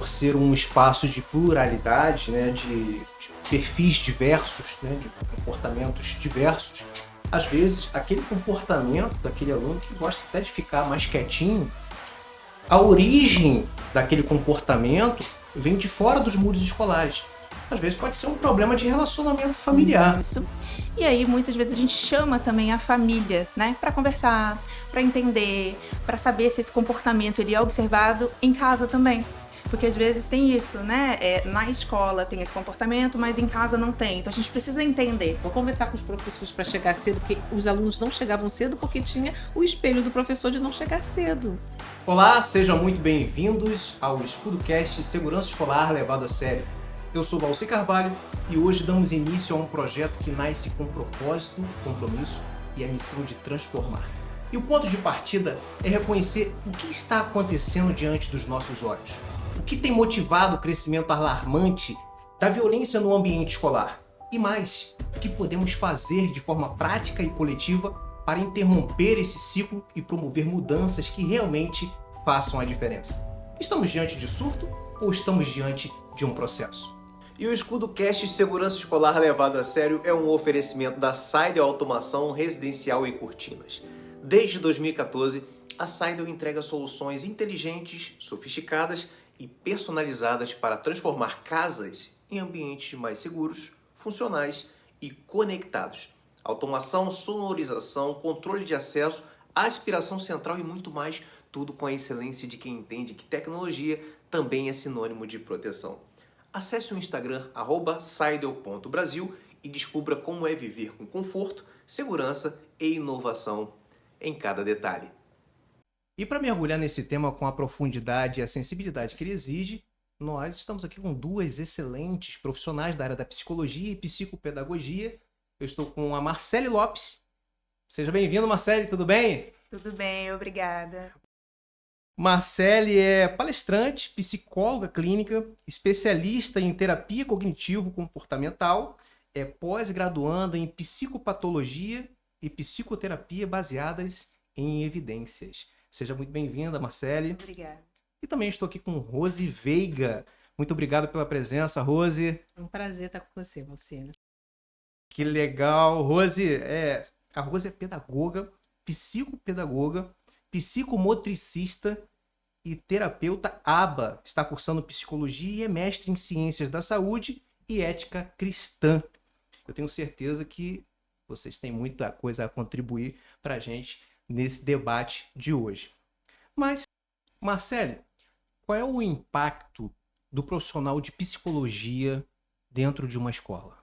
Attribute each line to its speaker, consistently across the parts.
Speaker 1: por ser um espaço de pluralidade, né, de perfis diversos, né, de comportamentos diversos, às vezes aquele comportamento daquele aluno que gosta até de ficar mais quietinho, a origem daquele comportamento vem de fora dos muros escolares. Às vezes pode ser um problema de relacionamento familiar.
Speaker 2: Isso. E aí, muitas vezes, a gente chama também a família, né? Para conversar, para entender, para saber se esse comportamento ele é observado em casa também. Porque às vezes tem isso, né? Na escola tem esse comportamento, mas em casa não tem. Então a gente precisa entender.
Speaker 3: Vou conversar com os professores para chegar cedo, porque os alunos não chegavam cedo porque tinha o espelho do professor de não chegar cedo.
Speaker 1: Olá, sejam muito bem-vindos ao EscudoCast Segurança Escolar Levado a Sério. Eu sou Valci Carvalho e hoje damos início a um projeto que nasce com propósito, compromisso e a missão de transformar. E o ponto de partida é reconhecer o que está acontecendo diante dos nossos olhos. O que tem motivado o crescimento alarmante da violência no ambiente escolar? E mais, o que podemos fazer de forma prática e coletiva para interromper esse ciclo e promover mudanças que realmente façam a diferença? Estamos diante de surto ou estamos diante de um processo? E o EscudoCast Segurança Escolar Levado a Sério é um oferecimento da Seidel Automação Residencial e Cortinas. Desde 2014, a Seidel entrega soluções inteligentes, sofisticadas e personalizadas para transformar casas em ambientes mais seguros, funcionais e conectados. Automação, sonorização, controle de acesso, aspiração central e muito mais, tudo com a excelência de quem entende que tecnologia também é sinônimo de proteção. Acesse o Instagram @seidel.brasil e descubra como é viver com conforto, segurança e inovação em cada detalhe. E para mergulhar nesse tema com a profundidade e a sensibilidade que ele exige, nós estamos aqui com duas excelentes profissionais da área da psicologia e psicopedagogia. Eu estou com a Marcele Lopes. Seja bem-vindo, Marcele, tudo bem?
Speaker 2: Tudo bem, obrigada.
Speaker 1: Marcele é palestrante, psicóloga clínica, especialista em terapia cognitivo-comportamental, é pós-graduanda em psicopatologia e psicoterapia baseadas em evidências. Seja muito bem-vinda, Marcele.
Speaker 2: Obrigada.
Speaker 1: E também estou aqui com Rose Veiga. Muito obrigado pela presença, Rose.
Speaker 3: É um prazer estar com você, Valci.
Speaker 1: Que legal. A Rose é pedagoga, psicopedagoga, psicomotricista e terapeuta ABA. Está cursando psicologia e é mestre em ciências da saúde e ética cristã. Eu tenho certeza que vocês têm muita coisa a contribuir para a gente nesse debate de hoje. Mas, Marcele, qual é o impacto do profissional de psicologia dentro de uma escola?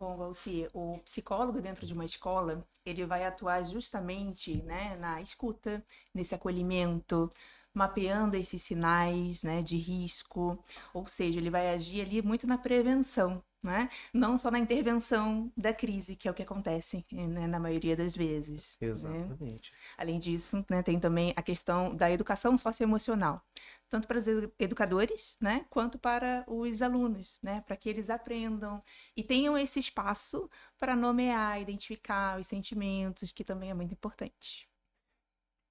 Speaker 2: Bom, Valci, o psicólogo dentro de uma escola, ele vai atuar justamente, né, na escuta, nesse acolhimento, mapeando esses sinais, né, de risco, ou seja, ele vai agir ali muito na prevenção, né? Não só na intervenção da crise, que é o que acontece, né, na maioria das vezes.
Speaker 1: Exatamente.
Speaker 2: Né? Além disso, né, tem também a questão da educação socioemocional, tanto para os educadores, né, quanto para os alunos, né, para que eles aprendam e tenham esse espaço para nomear, identificar os sentimentos, que também é muito importante.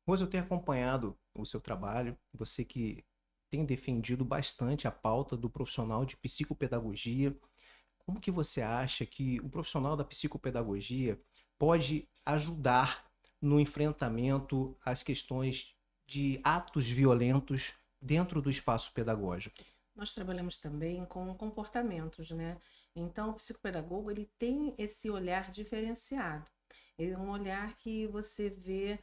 Speaker 1: Rose, eu tenho acompanhado o seu trabalho, você que tem defendido bastante a pauta do profissional de psicopedagogia. Como que você acha que o profissional da psicopedagogia pode ajudar no enfrentamento às questões de atos violentos dentro do espaço pedagógico?
Speaker 3: Nós trabalhamos também com comportamentos, né? Então, o psicopedagogo, ele tem esse olhar diferenciado. É um olhar que você vê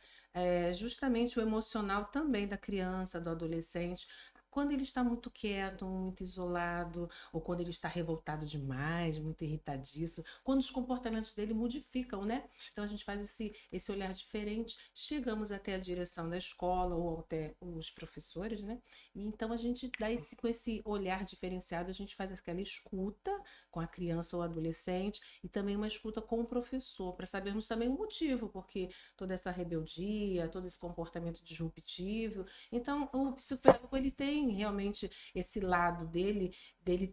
Speaker 3: justamente o emocional também da criança, do adolescente. Quando ele está muito quieto, muito isolado, ou quando ele está revoltado demais, muito irritadiço, quando os comportamentos dele modificam, né? Então a gente faz esse olhar diferente, chegamos até a direção da escola ou até os professores, né? E então a gente dá com esse olhar diferenciado, a gente faz aquela escuta com a criança ou adolescente e também uma escuta com o professor, para sabermos também o motivo, porque toda essa rebeldia, todo esse comportamento disruptivo. Então o psicopedagogo, ele tem realmente esse lado dele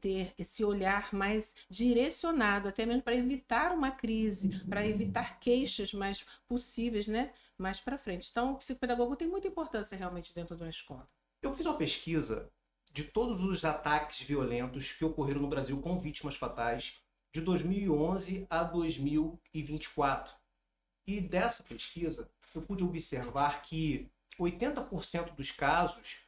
Speaker 3: ter esse olhar mais direcionado, até mesmo para evitar uma crise, para evitar queixas mais possíveis, né, mais para frente. Então, o psicopedagogo tem muita importância realmente dentro de uma escola.
Speaker 1: Eu fiz uma pesquisa de todos os ataques violentos que ocorreram no Brasil com vítimas fatais de 2011 a 2024. E dessa pesquisa, eu pude observar que 80% dos casos,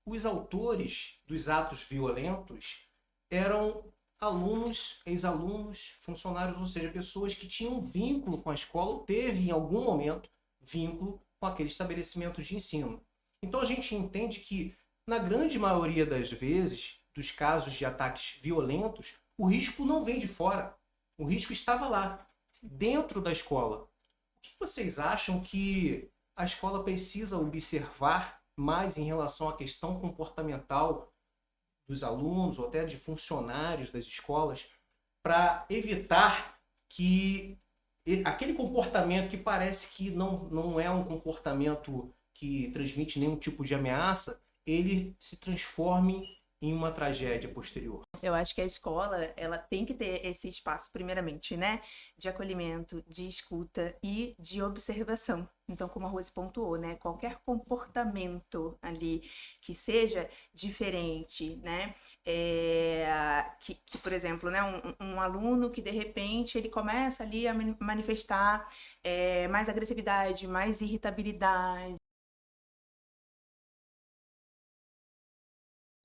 Speaker 1: os autores dos atos violentos eram alunos, ex-alunos, funcionários, ou seja, pessoas que tinham vínculo com a escola ou teve em algum momento vínculo com aquele estabelecimento de ensino. Então a gente entende que, na grande maioria das vezes, dos casos de ataques violentos, o risco não vem de fora. O risco estava lá, dentro da escola. O que vocês acham que a escola precisa observar mais em relação à questão comportamental dos alunos ou até de funcionários das escolas para evitar que aquele comportamento que parece que não é um comportamento que transmite nenhum tipo de ameaça, ele se transforme em uma tragédia posterior?
Speaker 2: Eu acho que a escola, ela tem que ter esse espaço, primeiramente, né, de acolhimento, de escuta e de observação. Então, como a Rose pontuou, né, qualquer comportamento ali que seja diferente, né, por exemplo, né, um aluno que de repente ele começa ali a manifestar mais agressividade, mais irritabilidade,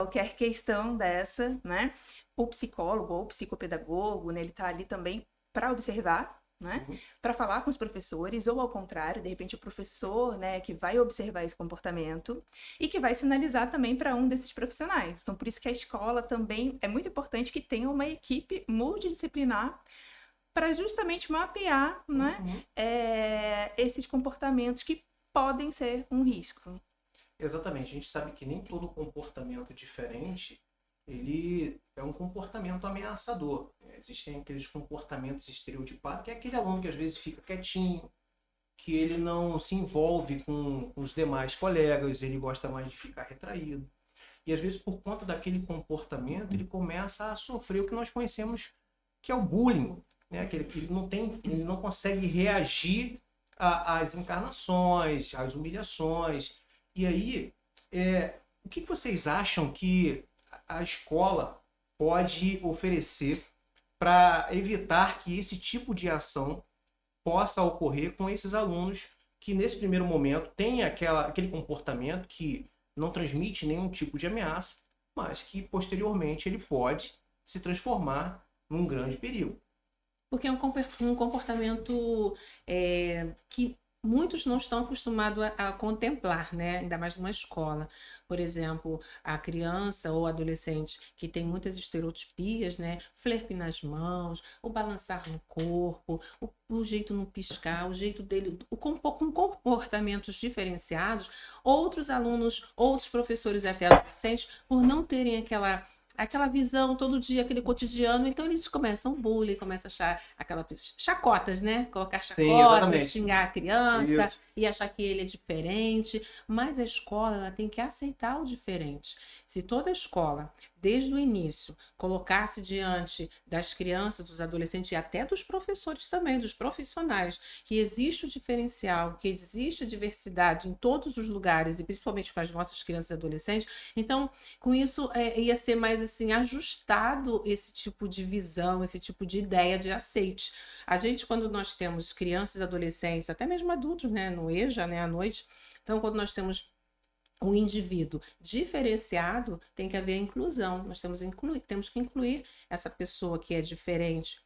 Speaker 2: qualquer questão dessa, né? O psicólogo ou o psicopedagogo, né, ele está ali também para observar, né? Para falar com os professores, ou ao contrário, de repente o professor, né, que vai observar esse comportamento e que vai sinalizar também para um desses profissionais. Então, por isso que a escola também é muito importante que tenha uma equipe multidisciplinar para justamente mapear, né, esses comportamentos que podem ser um risco.
Speaker 1: Exatamente. A gente sabe que nem todo comportamento diferente ele é um comportamento ameaçador. Existem aqueles comportamentos estereotipados, que é aquele aluno que às vezes fica quietinho, que ele não se envolve com os demais colegas, ele gosta mais de ficar retraído. E às vezes, por conta daquele comportamento, ele começa a sofrer o que nós conhecemos que é o bullying, né? Aquele que ele não consegue reagir às encarnações, às humilhações. E aí, o que vocês acham que a escola pode oferecer para evitar que esse tipo de ação possa ocorrer com esses alunos que, nesse primeiro momento, têm aquele comportamento que não transmite nenhum tipo de ameaça, mas que, posteriormente, ele pode se transformar num grande perigo?
Speaker 3: Porque é um comportamento que muitos não estão acostumados a contemplar, né? Ainda mais numa escola. Por exemplo, a criança ou adolescente que tem muitas estereotipias, né? Flerpe nas mãos, o balançar no corpo, o jeito não piscar, o jeito dele, com comportamentos diferenciados. Outros alunos, outros professores e até adolescentes, por não terem aquela visão todo dia, aquele cotidiano, então eles começam bullying, começam a achar aquelas chacotas, né? Colocar chacotas, xingar a criança. Isso. E achar que ele é diferente, mas a escola ela tem que aceitar o diferente. Se toda a escola, desde o início, colocasse diante das crianças, dos adolescentes e até dos professores também, dos profissionais, que existe o diferencial, que existe a diversidade em todos os lugares, e principalmente com as nossas crianças e adolescentes, então, com isso, ia ser mais assim, ajustado esse tipo de visão, esse tipo de ideia de aceite. A gente, quando nós temos crianças e adolescentes, até mesmo adultos, né, no EJA, né, à noite, então, quando nós temos um indivíduo diferenciado, tem que haver a inclusão. Nós temos que incluir essa pessoa que é diferente,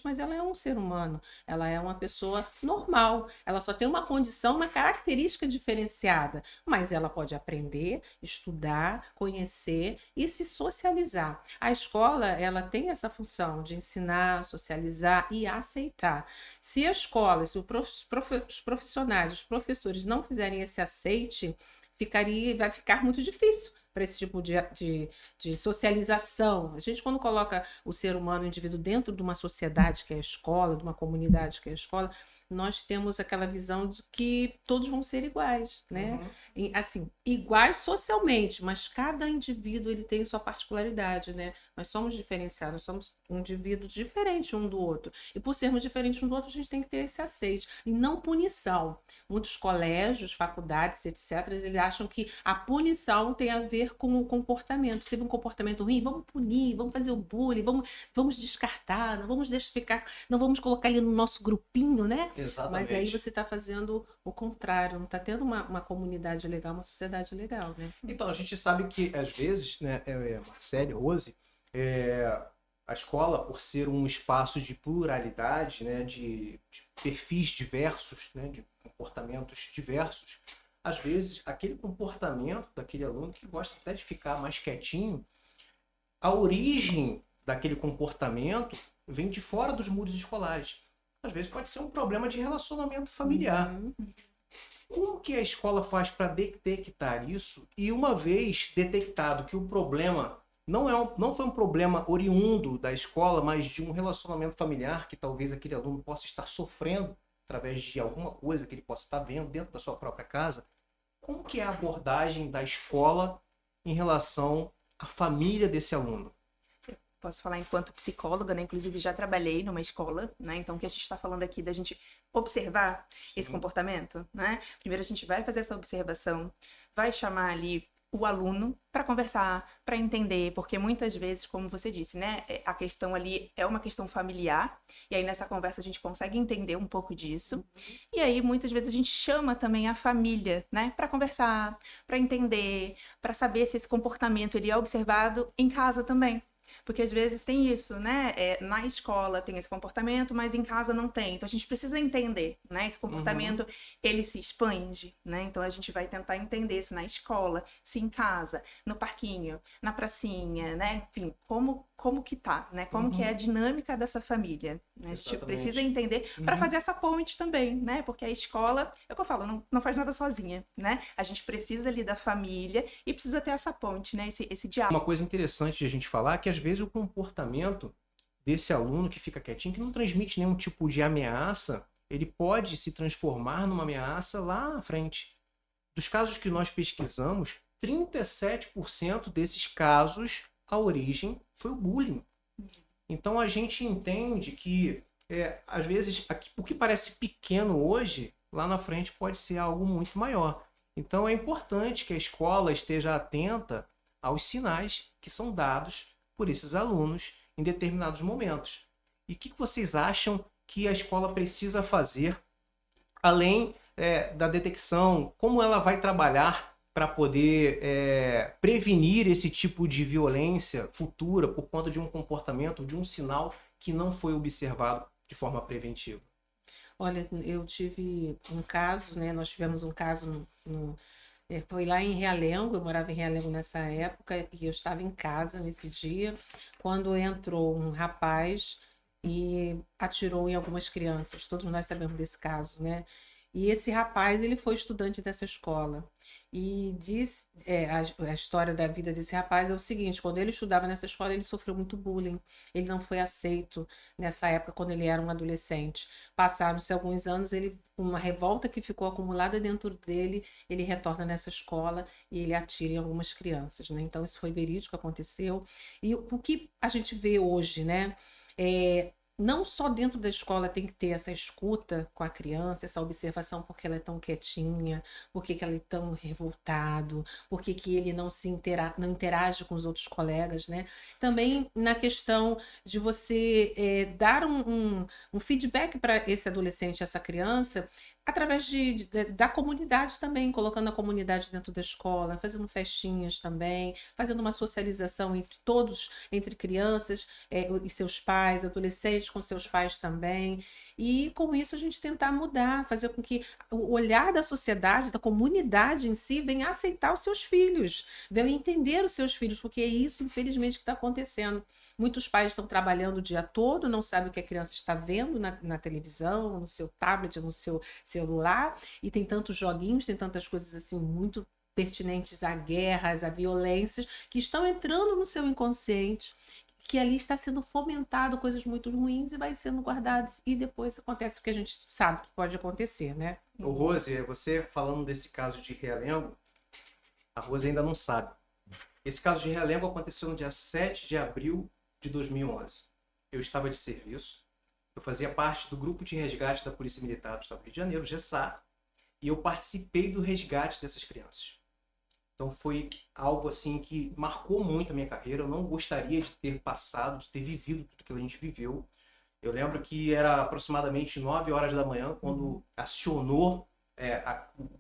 Speaker 3: mas ela é um ser humano, ela é uma pessoa normal, ela só tem uma condição, uma característica diferenciada, mas ela pode aprender, estudar, conhecer e se socializar. A escola, ela tem essa função de ensinar, socializar e aceitar. Se a escola, se os profissionais, os professores não fizerem esse aceite, vai ficar muito difícil para esse tipo de socialização. A gente, quando coloca o ser humano, o indivíduo, dentro de uma sociedade que é a escola, de uma comunidade que é a escola, nós temos aquela visão de que todos vão ser iguais, né?
Speaker 1: Uhum.
Speaker 3: E, assim, iguais socialmente, mas cada indivíduo ele tem sua particularidade, né? Nós somos diferenciados, nós somos indivíduos diferentes um do outro. E por sermos diferentes um do outro, a gente tem que ter esse aceite. E não punição. Muitos colégios, faculdades, etc., eles acham que a punição tem a ver com o comportamento. Teve um comportamento ruim, vamos punir, vamos fazer o bullying, vamos descartar, não vamos deixar ficar, não vamos colocar ele no nosso grupinho, né?
Speaker 1: Exatamente.
Speaker 3: Mas aí você está fazendo o contrário, não está tendo uma comunidade legal, uma sociedade legal, né?
Speaker 1: Então, a gente sabe que, às vezes, né, Marcele, Rose, a escola, por ser um espaço de pluralidade, né, de perfis diversos, né, de comportamentos diversos, às vezes, aquele comportamento daquele aluno que gosta até de ficar mais quietinho, a origem daquele comportamento vem de fora dos muros escolares. Às vezes pode ser um problema de relacionamento familiar.
Speaker 3: Uhum.
Speaker 1: Como que a escola faz para detectar isso? E uma vez detectado que o problema não foi um problema oriundo da escola, mas de um relacionamento familiar que talvez aquele aluno possa estar sofrendo através de alguma coisa que ele possa estar vendo dentro da sua própria casa, como que é a abordagem da escola em relação à família desse aluno?
Speaker 2: Posso falar enquanto psicóloga, né? Inclusive já trabalhei numa escola, né? Então o que a gente está falando aqui da gente observar esse comportamento, né? Primeiro a gente vai fazer essa observação, vai chamar ali o aluno para conversar, para entender, porque muitas vezes, como você disse, né, a questão ali é uma questão familiar, e aí nessa conversa a gente consegue entender um pouco disso, e aí muitas vezes a gente chama também a família, né, para conversar, para entender, para saber se esse comportamento ele é observado em casa também. Porque às vezes tem isso, né? Na escola tem esse comportamento, mas em casa não tem. Então a gente precisa entender, né? Esse comportamento, ele se expande, né? Então a gente vai tentar entender se na escola, se em casa, no parquinho, na pracinha, né? Enfim, como que tá, né? Como que é a dinâmica dessa família, né? A gente
Speaker 1: Exatamente.
Speaker 2: precisa entender para fazer essa ponte também, né? Porque a escola, é o que eu falo, não faz nada sozinha, né? A gente precisa ali da família e precisa ter essa ponte, né? Esse diálogo.
Speaker 1: Uma coisa interessante de a gente falar é que às vezes o comportamento desse aluno que fica quietinho, que não transmite nenhum tipo de ameaça, ele pode se transformar numa ameaça lá na frente. Dos casos que nós pesquisamos, 37% desses casos, a origem foi o bullying. Então a gente entende que, às vezes, o que parece pequeno hoje, lá na frente pode ser algo muito maior. Então é importante que a escola esteja atenta aos sinais que são dados por esses alunos em determinados momentos. E o que vocês acham que a escola precisa fazer, além da detecção, como ela vai trabalhar para poder prevenir esse tipo de violência futura por conta de um comportamento, de um sinal que não foi observado de forma preventiva?
Speaker 3: Olha, eu tive um caso, né? Nós tivemos um caso foi lá em Realengo, eu morava em Realengo nessa época, e eu estava em casa nesse dia, quando entrou um rapaz e atirou em algumas crianças. Todos nós sabemos desse caso, né? E esse rapaz, ele foi estudante dessa escola. E diz, a história da vida desse rapaz é o seguinte: quando ele estudava nessa escola, ele sofreu muito bullying. Ele não foi aceito nessa época, quando ele era um adolescente. Passaram-se alguns anos, uma revolta que ficou acumulada dentro dele, ele retorna nessa escola e ele atira em algumas crianças, né? Então, isso foi verídico, aconteceu. E o que a gente vê hoje, né? Não só dentro da escola tem que ter essa escuta com a criança, essa observação, porque ela é tão quietinha, porque que ela é tão revoltado, porque que ele não não interage com os outros colegas, né? Também na questão de você dar um feedback para esse adolescente, essa criança, através da comunidade também, colocando a comunidade dentro da escola, fazendo festinhas também, fazendo uma socialização entre todos, entre crianças e seus pais, adolescentes com seus pais também. E com isso a gente tentar mudar, fazer com que o olhar da sociedade, da comunidade em si, venha aceitar os seus filhos, venha entender os seus filhos, porque é isso, infelizmente, que está acontecendo. Muitos pais estão trabalhando o dia todo, não sabem o que a criança está vendo na televisão, no seu tablet, no seu celular, e tem tantos joguinhos, tem tantas coisas assim muito pertinentes a guerras, a violências, que estão entrando no seu inconsciente, que ali está sendo fomentado coisas muito ruins e vai sendo guardado e depois acontece o que a gente sabe que pode acontecer, né?
Speaker 1: Ô, Rose, você falando desse caso de Realengo, a Rose ainda não sabe. Esse caso de Realengo aconteceu no dia 7 de abril de 2011. Eu estava de serviço, eu fazia parte do grupo de resgate da Polícia Militar do Estado do Rio de Janeiro, GESAR, e eu participei do resgate dessas crianças. Então foi algo assim que marcou muito a minha carreira. Eu não gostaria de ter passado, de ter vivido tudo que a gente viveu. Eu lembro que era aproximadamente 9 horas da manhã quando acionou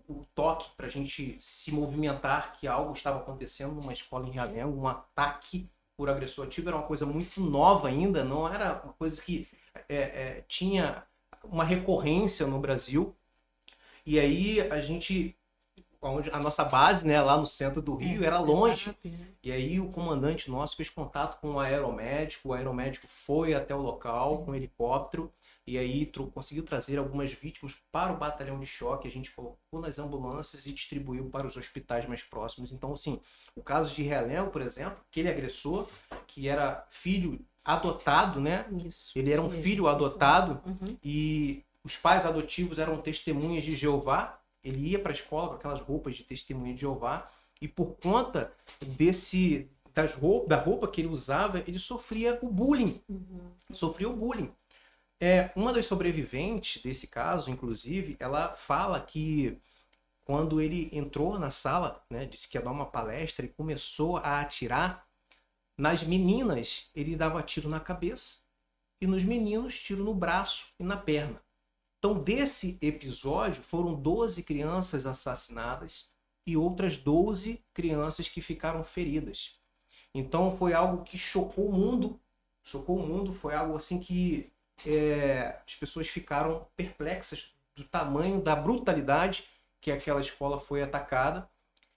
Speaker 1: o toque para a gente se movimentar, que algo estava acontecendo numa escola em Realengo, um ataque por agressor ativo. Era uma coisa muito nova ainda, não era uma coisa que tinha uma recorrência no Brasil. E aí a gente, a nossa base, né, lá no centro do Rio, era longe. E aí o comandante nosso fez contato com o aeromédico foi até o local com um helicóptero, e aí conseguiu trazer algumas vítimas para o batalhão de choque. A gente colocou nas ambulâncias e distribuiu para os hospitais mais próximos. Então, assim, o caso de Realengo, por exemplo, aquele agressor, que era filho adotado, né?
Speaker 3: Isso,
Speaker 1: ele era um
Speaker 3: mesmo,
Speaker 1: filho adotado,
Speaker 3: Uhum.
Speaker 1: e os pais adotivos eram testemunhas de Jeová. Ele ia para a escola com aquelas roupas de testemunha de Jeová, e por conta da roupa que ele usava, ele sofria o bullying. Sofria o bullying. Uma das sobreviventes desse caso, inclusive, ela fala que quando ele entrou na sala, né, disse que ia dar uma palestra e começou a atirar, nas meninas ele dava tiro na cabeça e nos meninos tiro no braço e na perna. Então, desse episódio, foram 12 crianças assassinadas e outras 12 crianças que ficaram feridas. Então, foi algo que chocou o mundo. Chocou o mundo, foi algo assim que as pessoas ficaram perplexas do tamanho, da brutalidade que aquela escola foi atacada,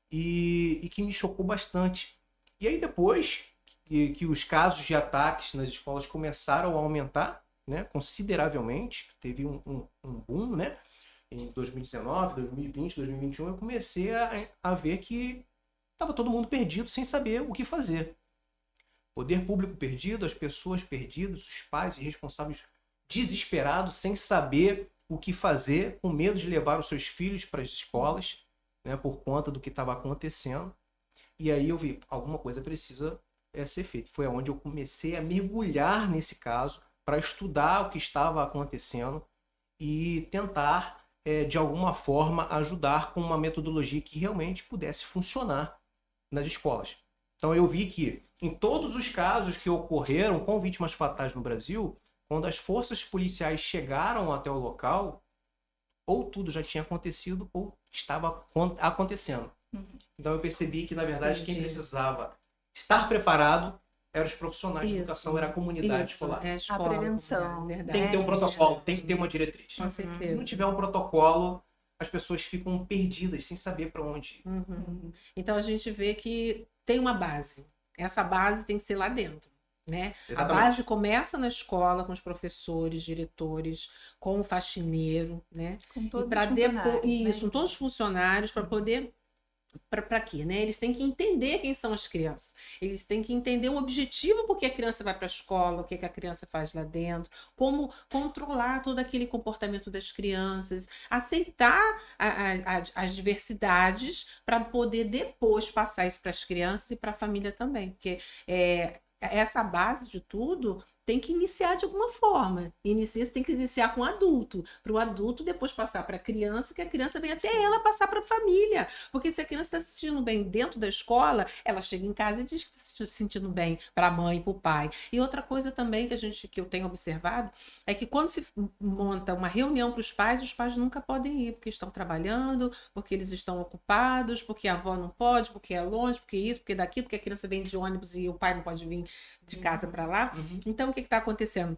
Speaker 1: e que me chocou bastante. E aí depois que os casos de ataques nas escolas começaram a aumentar, né, consideravelmente, teve um boom, né, em 2019, 2020, 2021, eu comecei a ver que estava todo mundo perdido, sem saber o que fazer. Poder público perdido, as pessoas perdidas, os pais e responsáveis desesperados, sem saber o que fazer, com medo de levar os seus filhos para as escolas, né, por conta do que estava acontecendo. E aí eu vi, alguma coisa precisa ser feita. Foi onde eu comecei a mergulhar nesse caso, para estudar o que estava acontecendo e tentar, de alguma forma, ajudar com uma metodologia que realmente pudesse funcionar nas escolas. Então eu vi que em todos os casos que ocorreram com vítimas fatais no Brasil, quando as forças policiais chegaram até o local, ou tudo já tinha acontecido ou estava acontecendo. Então eu percebi que, na verdade, quem precisava estar preparado eram os profissionais de educação, era a comunidade escolar.
Speaker 2: A prevenção.
Speaker 1: Tem que ter um protocolo, tem que ter uma diretriz.
Speaker 3: Com certeza.
Speaker 1: Se não tiver um protocolo, as pessoas ficam perdidas, sem saber para onde ir.
Speaker 3: Então a gente vê que tem uma base. Essa base tem que ser lá dentro, né? A base começa na escola, com os professores, diretores, com o faxineiro, né?
Speaker 2: Com todos
Speaker 3: E para
Speaker 2: os funcionários,
Speaker 3: isso,
Speaker 2: né?
Speaker 3: todos os funcionários, para poder para quê, né? Eles têm que entender quem são as crianças. Eles têm que entender o objetivo porque a criança vai para a escola, o que a criança faz lá dentro, como controlar todo aquele comportamento das crianças, aceitar as diversidades para poder depois passar isso para as crianças e para a família também. Porque essa base de tudo tem que iniciar de alguma forma. Tem que iniciar com o adulto, para o adulto depois passar para a criança, que a criança vem até ela passar para a família. Porque se a criança está se sentindo bem dentro da escola, ela chega em casa e diz que está se sentindo bem para a mãe e para o pai. E outra coisa também que eu tenho observado é que quando se monta uma reunião para os pais nunca podem ir, porque estão trabalhando, porque eles estão ocupados, porque a avó não pode, porque é longe, porque isso, porque daquilo, porque a criança vem de ônibus e o pai não pode vir de casa para lá. Então, o que está acontecendo?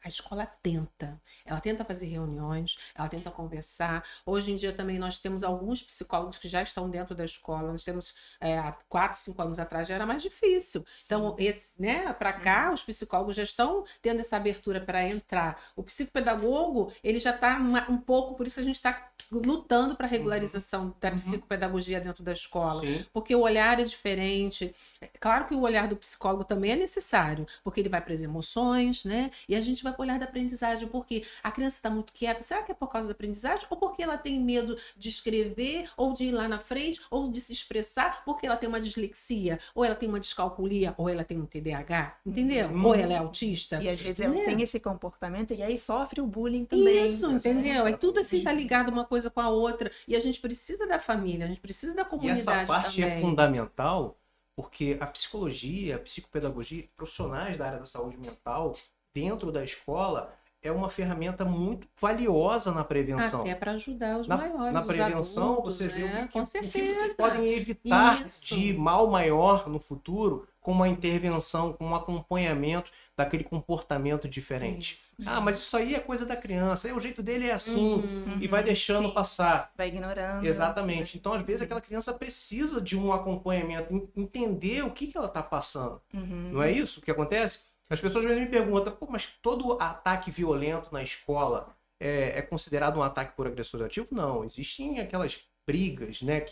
Speaker 3: A escola tenta, ela tenta fazer reuniões, ela tenta conversar. Hoje em dia também nós temos alguns psicólogos que já estão dentro da escola. Nós temos há 4, 5 anos atrás já era mais difícil. Então, né, para cá, os psicólogos já estão tendo essa abertura para entrar. O psicopedagogo, ele já está um pouco, por isso a gente está lutando para a regularização da psicopedagogia dentro da escola.
Speaker 1: Sim.
Speaker 3: Porque o olhar é diferente. Claro que o olhar do psicólogo também é necessário, porque ele vai para as emoções, né? E a gente vai para o olhar da aprendizagem, porque a criança está muito quieta. Será que é por causa da aprendizagem? Ou porque ela tem medo de escrever, ou de ir lá na frente, ou de se expressar, porque ela tem uma dislexia, ou ela tem uma descalculia, ou ela tem um TDAH, entendeu? Ou ela é autista.
Speaker 2: E às vezes ela tem esse comportamento e aí sofre o bullying também.
Speaker 3: Isso, entendeu? Aí tudo assim tá ligado uma coisa com a outra. E a gente precisa da família, a gente precisa da
Speaker 1: E
Speaker 3: comunidade
Speaker 1: essa parte
Speaker 3: também.
Speaker 1: é fundamental porque a psicologia, a psicopedagogia, profissionais da área da saúde mental dentro da escola é uma ferramenta muito valiosa na prevenção.
Speaker 3: Até para ajudar os maiores,
Speaker 1: Na
Speaker 3: os
Speaker 1: prevenção,
Speaker 3: adultos,
Speaker 1: você vê
Speaker 3: né?
Speaker 1: o que
Speaker 3: Com
Speaker 1: vocês
Speaker 3: certeza.
Speaker 1: podem evitar
Speaker 3: Isso.
Speaker 1: de mal maior no futuro com uma intervenção, com um acompanhamento daquele comportamento diferente.
Speaker 3: Isso.
Speaker 1: Ah, mas isso aí é coisa da criança, aí o jeito dele é assim, e vai deixando
Speaker 2: Sim.
Speaker 1: passar.
Speaker 2: Vai ignorando.
Speaker 1: Exatamente. Então, às vezes, aquela criança precisa de um acompanhamento, entender o que ela está passando. Não é isso que acontece? As pessoas às vezes me perguntam, pô, mas todo ataque violento na escola é considerado um ataque por agressor ativo? Não, existem aquelas brigas, né,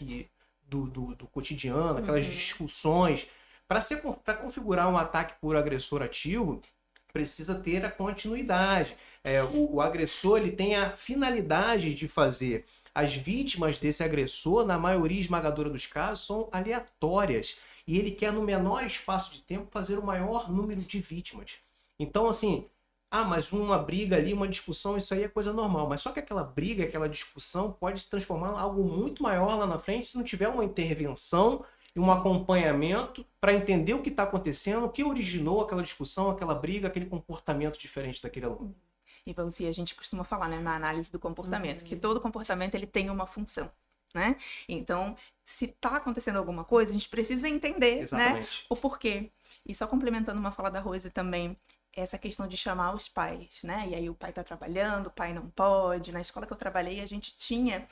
Speaker 1: do cotidiano, aquelas discussões. Para configurar um ataque por agressor ativo, precisa ter a continuidade. O agressor ele tem a finalidade de fazer. As vítimas desse agressor, na maioria esmagadora dos casos, são aleatórias. E ele quer, no menor espaço de tempo, fazer o maior número de vítimas. Então, assim, mas uma briga ali, uma discussão, isso aí é coisa normal. Mas só que aquela briga, aquela discussão pode se transformar em algo muito maior lá na frente se não tiver uma intervenção e um acompanhamento para entender o que está acontecendo, o que originou aquela discussão, aquela briga, aquele comportamento diferente daquele aluno.
Speaker 2: E Valci, a gente costuma falar, né, na análise do comportamento, que todo comportamento ele tem uma função, né? Então, se está acontecendo alguma coisa, a gente precisa entender,
Speaker 1: Exatamente.
Speaker 2: né, o porquê. E só complementando uma fala da Rose também, essa questão de chamar os pais, né? E aí o pai está trabalhando, o pai não pode. Na escola que eu trabalhei, a gente tinha,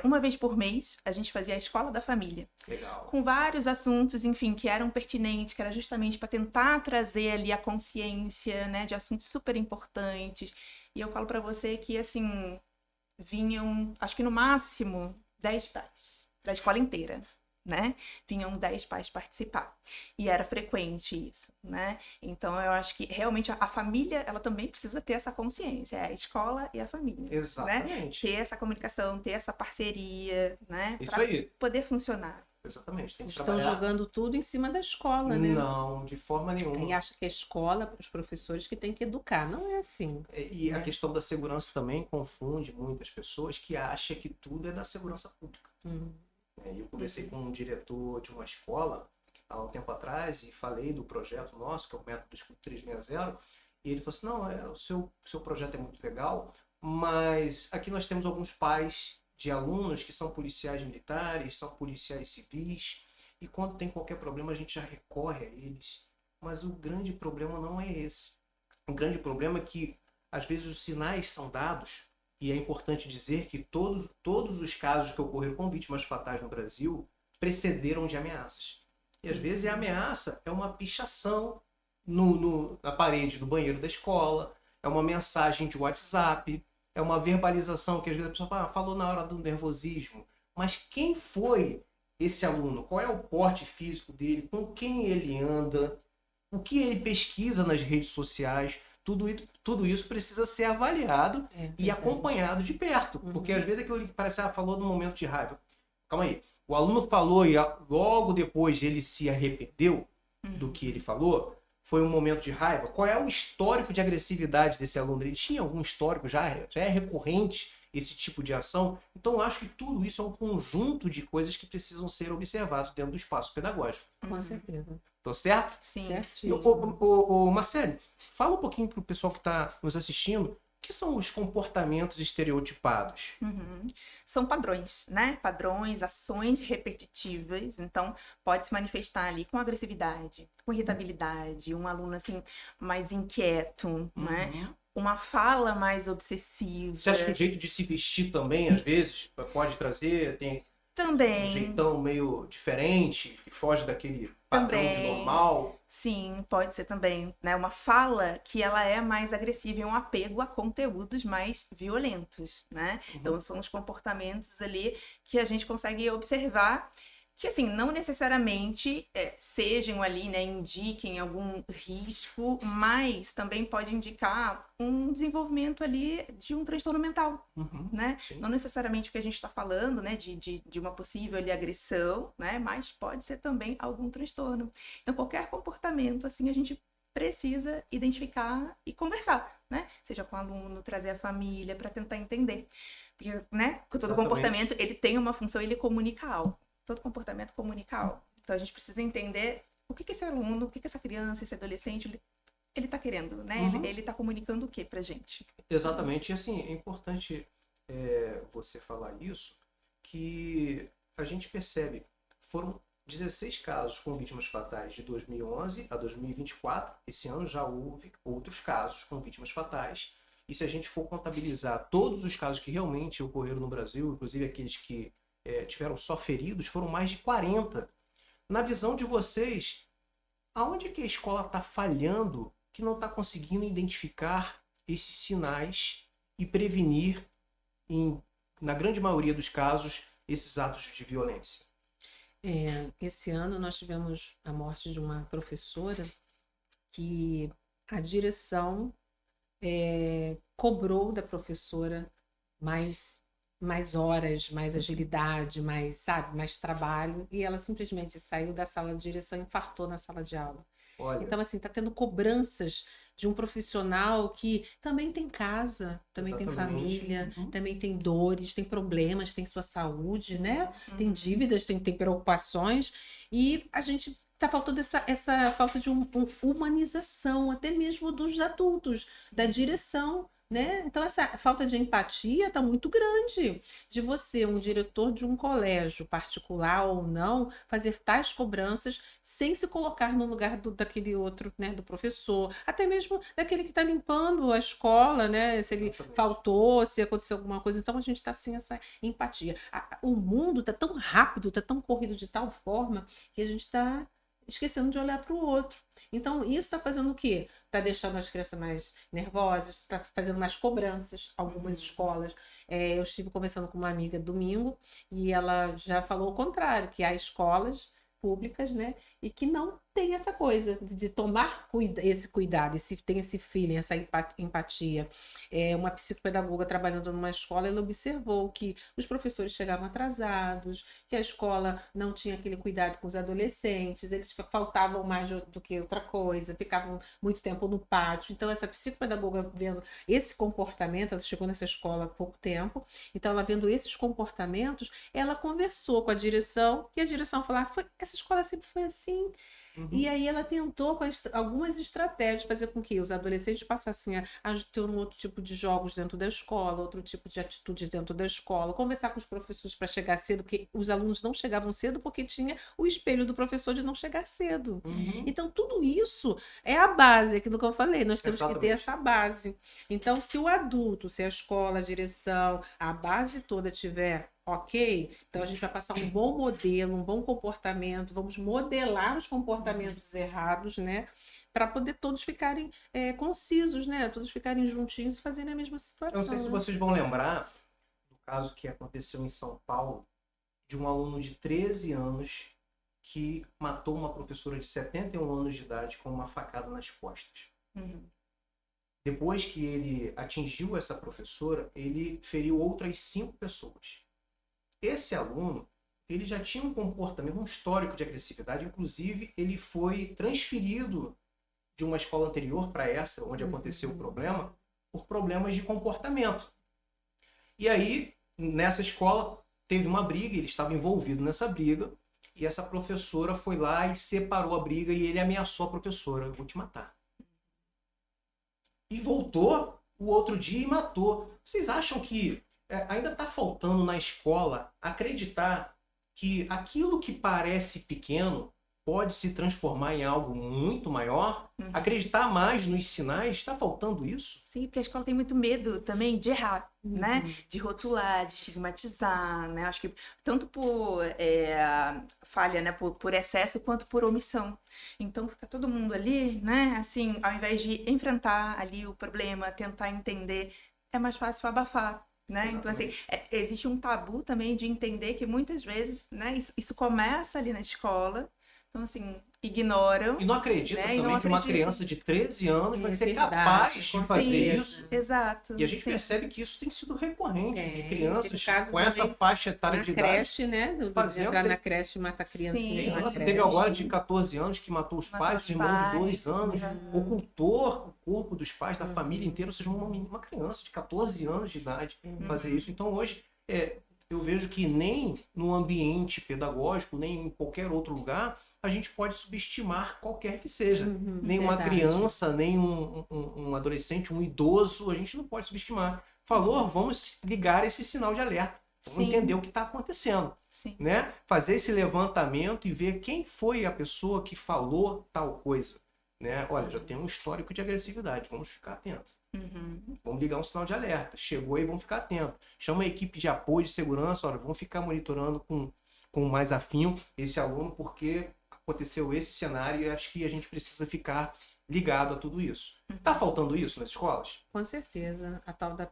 Speaker 2: uma vez por mês, a gente fazia a escola da família.
Speaker 1: Legal.
Speaker 2: Com vários assuntos, enfim, que eram pertinentes, que era justamente para tentar trazer ali a consciência, né, de assuntos super importantes. E eu falo para você que, assim, vinham, acho que no máximo, 10 pais da escola inteira, né? Vinham 10 pais participar. E era frequente isso, né? Então, eu acho que realmente a família, ela também precisa ter essa consciência, a escola e a família.
Speaker 1: Exatamente.
Speaker 2: Né? Ter essa comunicação, ter essa parceria, né?
Speaker 1: Isso
Speaker 2: pra
Speaker 1: aí.
Speaker 2: poder funcionar.
Speaker 1: Exatamente. Tem que
Speaker 3: Estão
Speaker 1: trabalhar.
Speaker 3: jogando tudo em cima da escola, né?
Speaker 1: Não, de forma nenhuma.
Speaker 3: E acha que a escola, para os professores que tem que educar. Não é assim.
Speaker 1: E a questão da segurança também confunde muitas pessoas que acham que tudo é da segurança pública. Eu conversei com um diretor de uma escola há um tempo atrás e falei do projeto nosso, que é o Método Escudo 360, e ele falou assim, não, o seu projeto é muito legal, mas aqui nós temos alguns pais de alunos que são policiais militares, são policiais civis, e quando tem qualquer problema a gente já recorre a eles. Mas o grande problema não é esse. O grande problema é que, às vezes, os sinais são dados, e é importante dizer que todos os casos que ocorreram com vítimas fatais no Brasil precederam de ameaças. E, às vezes, a ameaça é uma pichação na parede do banheiro da escola, é uma mensagem de WhatsApp, é uma verbalização que às vezes a pessoa fala, falou na hora do nervosismo. Mas quem foi esse aluno? Qual é o porte físico dele? Com quem ele anda? O que ele pesquisa nas redes sociais? Tudo isso precisa ser avaliado e acompanhado de perto. Porque às vezes aquilo que parece, falou num momento de raiva. Calma aí. O aluno falou e logo depois ele se arrependeu do que ele falou. Foi um momento de raiva? Qual é o histórico de agressividade desse aluno? Ele tinha algum histórico? Já é recorrente esse tipo de ação? Então, eu acho que tudo isso é um conjunto de coisas que precisam ser observados dentro do espaço pedagógico.
Speaker 3: Com certeza.
Speaker 1: Tô certo?
Speaker 2: Sim.
Speaker 3: Certíssimo.
Speaker 1: Marcelo, fala um pouquinho para o pessoal que está nos assistindo, o que são os comportamentos estereotipados?
Speaker 2: São padrões, né? Padrões, ações repetitivas. Então, pode se manifestar ali com agressividade, com irritabilidade, um aluno, assim, mais inquieto, né? uma fala mais obsessiva.
Speaker 1: Você acha que o jeito de se vestir também, às vezes, pode trazer? Tem um
Speaker 2: Também,
Speaker 1: jeitão meio diferente, que foge daquele padrão de
Speaker 2: também.
Speaker 1: normal?
Speaker 2: Sim, pode ser também, né? Uma fala que ela é mais agressiva e um apego a conteúdos mais violentos, né? Então, são os comportamentos ali que a gente consegue observar que, assim, não necessariamente sejam ali, né, indiquem algum risco, mas também pode indicar um desenvolvimento ali de um transtorno mental, né?
Speaker 1: Sim.
Speaker 2: Não necessariamente o que a gente está falando, né, de uma possível ali, agressão, né? Mas pode ser também algum transtorno. Então, qualquer comportamento, assim, a gente precisa identificar e conversar, né? Seja com o aluno, trazer a família para tentar entender. Porque, né, todo
Speaker 1: Exatamente.
Speaker 2: comportamento, ele tem uma função, ele comunica algo. Todo comportamento comunica algo. Então, a gente precisa entender o que esse aluno, o que essa criança, esse adolescente, ele tá querendo, né? Ele tá comunicando o que pra gente?
Speaker 1: Exatamente. E assim, é importante você falar isso, que a gente percebe, foram 16 casos com vítimas fatais de 2011 a 2024. Esse ano já houve outros casos com vítimas fatais. E se a gente for contabilizar todos os casos que realmente ocorreram no Brasil, inclusive aqueles que tiveram só feridos, foram mais de 40. Na visão de vocês, aonde que a escola está falhando que não está conseguindo identificar esses sinais e prevenir, na grande maioria dos casos, esses atos de violência?
Speaker 3: Esse ano nós tivemos a morte de uma professora que a direção cobrou da professora mais horas, mais agilidade, mais trabalho, e ela simplesmente saiu da sala de direção e infartou na sala de aula.
Speaker 1: Olha,
Speaker 3: Então, assim, está tendo cobranças de um profissional que também tem casa, também tem
Speaker 1: exatamente.
Speaker 3: família, também tem dores, tem problemas, tem sua saúde, né? Tem dívidas, tem preocupações, e a gente está faltando essa falta de humanização, até mesmo dos adultos, da direção. Né? Então, essa falta de empatia está muito grande de você, um diretor de um colégio, particular ou não, fazer tais cobranças sem se colocar no lugar daquele outro, né? Do professor, até mesmo daquele que está limpando a escola, né? Se ele
Speaker 1: Exatamente.
Speaker 3: faltou, se aconteceu alguma coisa. Então, a gente está sem essa empatia. O mundo está tão rápido, está tão corrido de tal forma que a gente está esquecendo de olhar para o outro. Então, isso está fazendo o quê? Está deixando as crianças mais nervosas, está fazendo mais cobranças, algumas escolas. Eu estive conversando com uma amiga domingo e ela já falou o contrário, que há escolas públicas, né, e que não tem essa coisa de tomar esse cuidado, tem esse feeling, essa empatia. Uma psicopedagoga trabalhando numa escola, ela observou que os professores chegavam atrasados, que a escola não tinha aquele cuidado com os adolescentes, eles faltavam mais do que outra coisa, ficavam muito tempo no pátio. Então, essa psicopedagoga vendo esse comportamento, ela chegou nessa escola há pouco tempo, então ela vendo esses comportamentos, ela conversou com a direção, e a direção falou, essa escola sempre foi assim. E aí ela tentou com algumas estratégias fazer com que os adolescentes passassem a ter um outro tipo de jogos dentro da escola, outro tipo de atitudes dentro da escola, conversar com os professores para chegar cedo, porque os alunos não chegavam cedo porque tinha o espelho do professor de não chegar cedo. Então, tudo isso é a base, aquilo que eu falei, nós temos que ter essa base. Então, se o adulto, se a escola, a direção, a base toda tiver ok, então a gente vai passar um bom modelo, um bom comportamento, vamos modelar os comportamentos errados, né? Para poder todos ficarem concisos, né? Todos ficarem juntinhos e fazerem a mesma situação.
Speaker 1: Eu não sei se vocês vão lembrar do caso que aconteceu em São Paulo, de um aluno de 13 anos que matou uma professora de 71 anos de idade com uma facada nas costas. Depois que ele atingiu essa professora, ele feriu outras 5 pessoas. Esse aluno, ele já tinha um comportamento, um histórico de agressividade, inclusive ele foi transferido de uma escola anterior para essa, onde aconteceu o problema, por problemas de comportamento. E aí, nessa escola, teve uma briga, ele estava envolvido nessa briga, e essa professora foi lá e separou a briga, e ele ameaçou a professora, eu vou te matar. E voltou o outro dia e matou. Vocês acham que ainda está faltando na escola acreditar que aquilo que parece pequeno pode se transformar em algo muito maior, acreditar mais nos sinais, está faltando isso?
Speaker 2: Sim, porque a escola tem muito medo também de errar, né? De rotular, de estigmatizar, né? Acho que tanto por falha, né? Por excesso, quanto por omissão. Então, fica todo mundo ali, né? Assim, ao invés de enfrentar ali o problema, tentar entender, é mais fácil abafar. Né? Então, assim, existe um tabu também de entender que muitas vezes, né, isso começa ali na escola, então, assim, ignoram.
Speaker 1: E não acredita
Speaker 2: né?
Speaker 1: também que uma criança de 13 anos vai ser capaz de fazer isso.
Speaker 2: Exato.
Speaker 1: E a gente percebe que isso tem sido recorrente, de
Speaker 3: Teve
Speaker 1: crianças
Speaker 3: casos
Speaker 1: com essa
Speaker 3: também
Speaker 1: faixa etária
Speaker 3: na
Speaker 1: de idade.
Speaker 3: creche, né? De
Speaker 1: fazendo-
Speaker 3: entrar na creche e matar
Speaker 2: Sim.
Speaker 3: criancinhas na
Speaker 1: Criança
Speaker 3: creche.
Speaker 1: teve agora de 14 anos que matou os
Speaker 2: Matou
Speaker 1: pais,
Speaker 2: os
Speaker 1: os irmãos de 2
Speaker 2: pais,
Speaker 1: anos, ocultou o corpo dos pais, da
Speaker 3: Uhum.
Speaker 1: família inteira, ou seja, uma criança de 14 anos de idade fazer isso. Então hoje eu vejo que nem no ambiente pedagógico, nem em qualquer outro lugar, a gente pode subestimar qualquer que seja. Nem uma
Speaker 3: Verdade.
Speaker 1: criança, nem um adolescente, um idoso, a gente não pode subestimar. Falou, vamos ligar esse sinal de alerta. Vamos
Speaker 2: Sim.
Speaker 1: entender o que está acontecendo.
Speaker 2: Sim.
Speaker 1: Né? Fazer esse levantamento e ver quem foi a pessoa que falou tal coisa. Né? Olha, já tem um histórico de agressividade, vamos ficar atentos. Vamos ligar um sinal de alerta. Chegou aí, vamos ficar atentos. Chama a equipe de apoio, de segurança, olha, vamos ficar monitorando com mais afinco esse aluno, porque aconteceu esse cenário e acho que a gente precisa ficar ligado a tudo isso. Tá faltando isso nas escolas?
Speaker 3: Com certeza. A tal da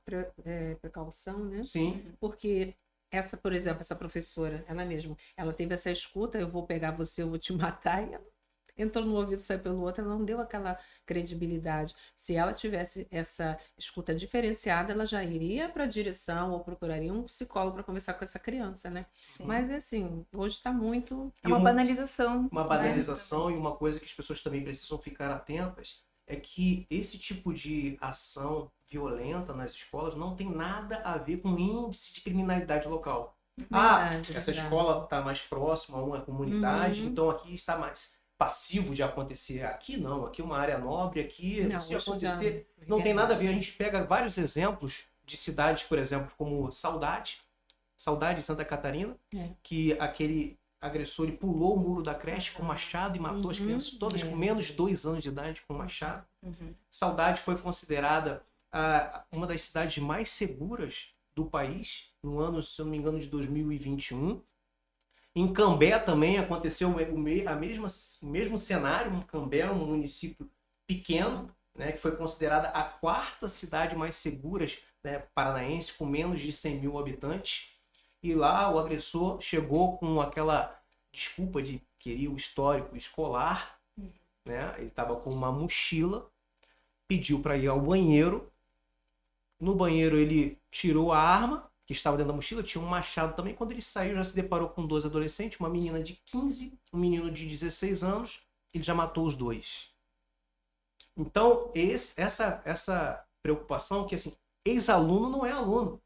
Speaker 3: precaução, né?
Speaker 1: Sim.
Speaker 3: Porque essa, por exemplo, essa professora, ela mesma, ela teve essa escuta, eu vou pegar você, eu vou te matar, e ela entrou no ouvido, saiu pelo outro, ela não deu aquela credibilidade. Se ela tivesse essa escuta diferenciada, ela já iria para a direção ou procuraria um psicólogo para conversar com essa criança, né?
Speaker 2: Sim.
Speaker 3: Mas é assim, hoje está muito...
Speaker 2: É uma banalização.
Speaker 1: Uma
Speaker 2: né?
Speaker 1: banalização e uma coisa que as pessoas também precisam ficar atentas é que esse tipo de ação violenta nas escolas não tem nada a ver com índice de criminalidade local.
Speaker 3: Verdade,
Speaker 1: Essa
Speaker 3: verdade.
Speaker 1: escola está mais próxima a uma comunidade, então aqui está mais passivo de acontecer. Aqui não, aqui é uma área nobre, aqui
Speaker 3: Não,
Speaker 1: se
Speaker 3: hoje
Speaker 1: acontecer,
Speaker 3: já-
Speaker 1: não tem nada a ver. A
Speaker 3: verdade.
Speaker 1: gente pega vários exemplos de cidades, por exemplo, como Saudade em Santa Catarina, que aquele agressor ele pulou o muro da creche com machado e matou as crianças todas com menos de 2 anos de idade com machado. Saudade foi considerada uma das cidades mais seguras do país no ano, se eu não me engano, de 2021. Em Cambé também aconteceu o mesmo cenário. Cambé é um município pequeno, né, que foi considerada a 4ª cidade mais segura, né, paranaense, com menos de 100 mil habitantes. E lá o agressor chegou com aquela desculpa de querer o histórico escolar. Né? Ele estava com uma mochila, pediu para ir ao banheiro. No banheiro ele tirou a arma que estava dentro da mochila, tinha um machado também. Quando ele saiu, já se deparou com 2 adolescentes, uma menina de 15, um menino de 16 anos. Ele já matou os 2. Então, essa preocupação que, assim, ex-aluno não é aluno.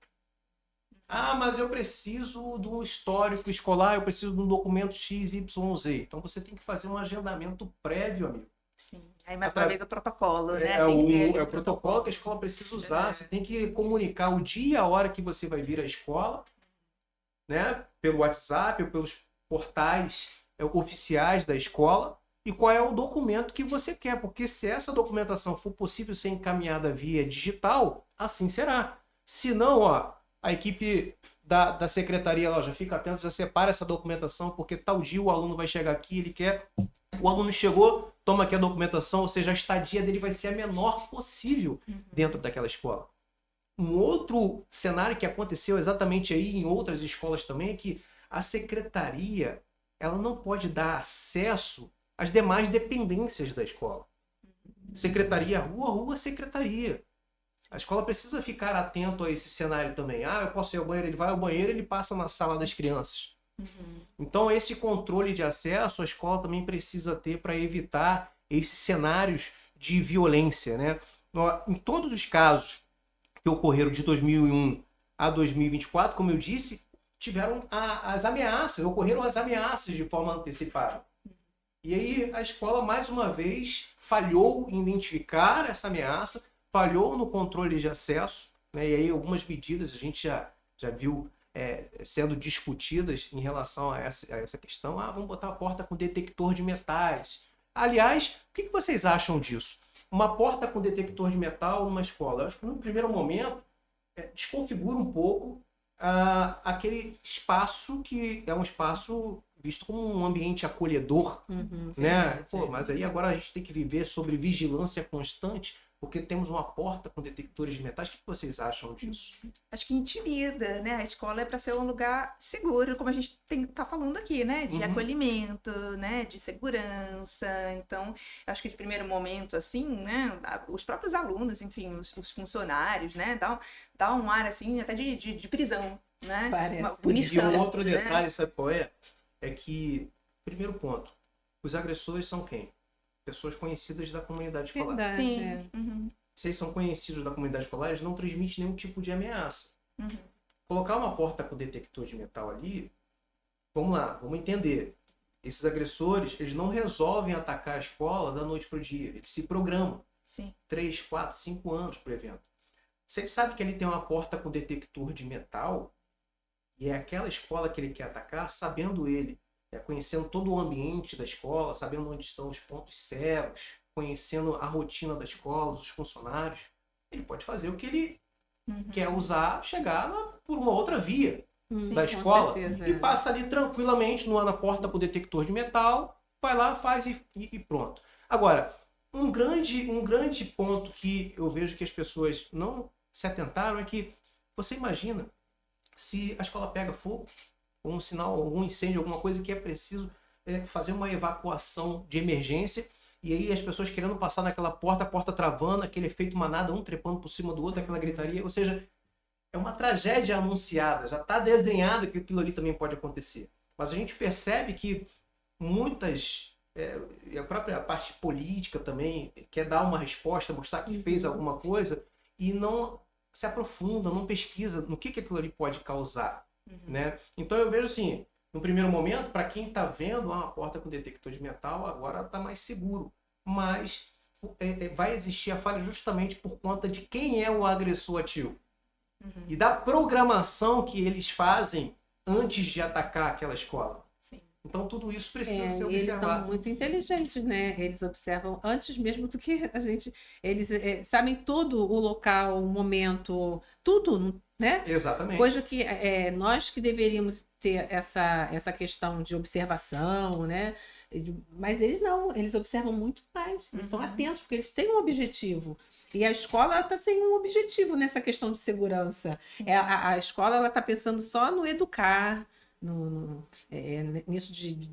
Speaker 1: Mas eu preciso do histórico escolar, eu preciso de um documento XYZ. Então, você tem que fazer um agendamento prévio, amigo.
Speaker 2: Sim. Aí, mais uma vez, o protocolo, né?
Speaker 1: É
Speaker 2: Tem que ter ali
Speaker 1: o protocolo que a escola precisa usar. Você tem que comunicar o dia e a hora que você vai vir à escola, né? Pelo WhatsApp ou pelos portais oficiais da escola, e qual é o documento que você quer. Porque se essa documentação for possível ser encaminhada via digital, assim será. Se não, a equipe da secretaria já fica atenta, já separa essa documentação, porque tal dia o aluno vai chegar aqui, ele quer... O aluno chegou, toma aqui a documentação, ou seja, a estadia dele vai ser a menor possível dentro daquela escola. Um outro cenário que aconteceu exatamente aí em outras escolas também é que a secretaria ela não pode dar acesso às demais dependências da escola. Secretaria, rua, secretaria. A escola precisa ficar atento a esse cenário também. Eu posso ir ao banheiro, ele vai ao banheiro, ele passa na sala das crianças. Então, esse controle de acesso a escola também precisa ter para evitar esses cenários de violência, né? Em todos os casos que ocorreram de 2001 a 2024, como eu disse, tiveram as ameaças, ocorreram as ameaças de forma antecipada. E aí a escola, mais uma vez, falhou em identificar essa ameaça, falhou no controle de acesso, né? E aí algumas medidas a gente já viu sendo discutidas em relação a essa questão. Vamos botar uma porta com detector de metais. Aliás, o que vocês acham disso? Uma porta com detector de metal numa escola? Eu acho que no primeiro momento desconfigura um pouco aquele espaço que é um espaço visto como um ambiente acolhedor, né? Pô, mas aí agora a gente tem que viver sobre vigilância constante, porque temos uma porta com detectores de metais. O que vocês acham disso?
Speaker 2: Acho que intimida, né? A escola é para ser um lugar seguro, como a gente tá falando aqui, né? De acolhimento, né? De segurança. Então, acho que de primeiro momento, assim, né? Os próprios alunos, enfim, os funcionários, né? Dá um ar, assim, até de prisão, né?
Speaker 3: Parece.
Speaker 2: Uma punição.
Speaker 1: E um outro
Speaker 2: né?
Speaker 1: detalhe, sabe qual é? É que, primeiro ponto, os agressores são quem? Pessoas conhecidas da comunidade escolar.
Speaker 3: Verdade.
Speaker 2: Sim.
Speaker 1: Se eles são conhecidos da comunidade escolar, eles não transmitem nenhum tipo de ameaça. Colocar uma porta com detector de metal ali, vamos lá, vamos entender. Esses agressores, eles não resolvem atacar a escola da noite para o dia. Eles se programam.
Speaker 2: Sim.
Speaker 1: 3, 4, 5 anos para o evento. Se ele sabe que ele tem uma porta com detector de metal, e é aquela escola que ele quer atacar, sabendo ele, conhecendo todo o ambiente da escola, sabendo onde estão os pontos cegos, conhecendo a rotina da escola, os funcionários, ele pode fazer o que ele quer usar, chegar por uma outra via da escola,
Speaker 3: certeza,
Speaker 1: e passa ali tranquilamente na porta com o detector de metal, vai lá, faz e pronto. Agora, um grande ponto que eu vejo que as pessoas não se atentaram é que, você imagina, se a escola pega fogo, um sinal, algum incêndio, alguma coisa que é preciso fazer uma evacuação de emergência, e aí as pessoas querendo passar naquela porta, a porta travando, aquele efeito manada, um trepando por cima do outro, aquela gritaria, ou seja, é uma tragédia anunciada, já está desenhado que aquilo ali também pode acontecer. Mas a gente percebe que muitas, e a própria parte política também, quer dar uma resposta, mostrar que fez alguma coisa, e não se aprofunda, não pesquisa no que aquilo ali pode causar. Né? Então eu vejo assim, no primeiro momento, para quem está vendo uma porta com detector de metal, agora está mais seguro. Mas vai existir a falha justamente por conta de quem é o agressor ativo. E da programação que eles fazem antes de atacar aquela escola.
Speaker 2: Sim.
Speaker 1: Então tudo isso precisa ser
Speaker 3: Eles
Speaker 1: observado.
Speaker 3: são muito inteligentes, né? Eles observam antes mesmo do que a gente. Eles sabem todo o local, o momento, tudo, né?
Speaker 1: Exatamente.
Speaker 3: Coisa que nós que deveríamos ter essa questão de observação, né? Mas eles não, eles observam muito mais. Eles estão atentos, porque eles têm um objetivo. E a escola está sem um objetivo nessa questão de segurança. A escola ela está pensando só no educar, nisso de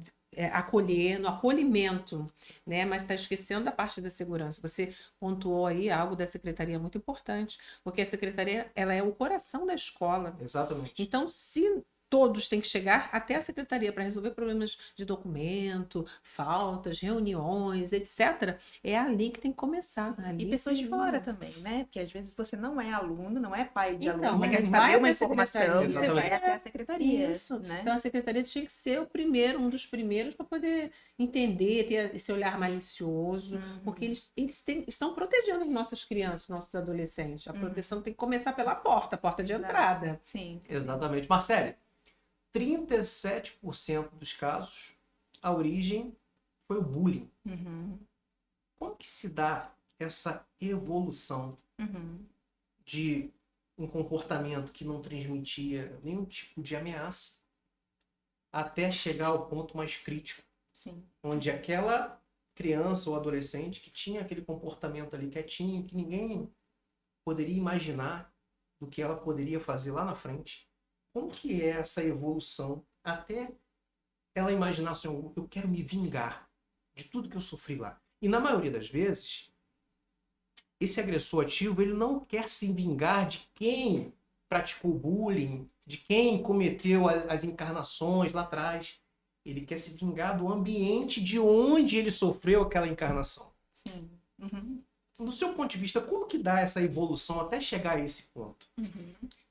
Speaker 3: acolher, no acolhimento, né? Mas está esquecendo da parte da segurança. Você pontuou aí algo da secretaria muito importante, porque a secretaria ela é o coração da escola.
Speaker 1: Exatamente.
Speaker 3: Então, se todos têm que chegar até a secretaria para resolver problemas de documento, faltas, reuniões, etc., é ali que tem que começar.
Speaker 2: E pessoas de fora também, né? Porque às vezes você não é aluno, não é pai de
Speaker 3: Então,
Speaker 2: aluno, você
Speaker 3: mas
Speaker 2: quer
Speaker 3: vai
Speaker 2: saber uma
Speaker 3: até a
Speaker 2: informação,
Speaker 3: secretaria.
Speaker 2: você vai até a secretaria.
Speaker 3: Isso.
Speaker 2: Né?
Speaker 3: Então a secretaria tinha que ser o primeiro, um dos primeiros para poder entender, ter esse olhar malicioso, porque eles estão protegendo as nossas crianças, nossos adolescentes. A proteção tem que começar pela porta, a porta de entrada.
Speaker 2: Sim.
Speaker 1: Exatamente. Marcele, 37% dos casos, a origem foi o bullying. Como que se dá essa evolução de um comportamento que não transmitia nenhum tipo de ameaça até chegar ao ponto mais crítico,
Speaker 2: Sim.
Speaker 1: onde aquela criança ou adolescente que tinha aquele comportamento ali quietinho, que ninguém poderia imaginar do que ela poderia fazer lá na frente, como que é essa evolução até ela imaginar assim, eu quero me vingar de tudo que eu sofri lá. E na maioria das vezes, esse agressor ativo, ele não quer se vingar de quem praticou bullying, de quem cometeu as encarnações lá atrás. Ele quer se vingar do ambiente de onde ele sofreu aquela encarnação.
Speaker 2: Sim.
Speaker 1: Do seu ponto de vista, como que dá essa evolução até chegar a esse ponto?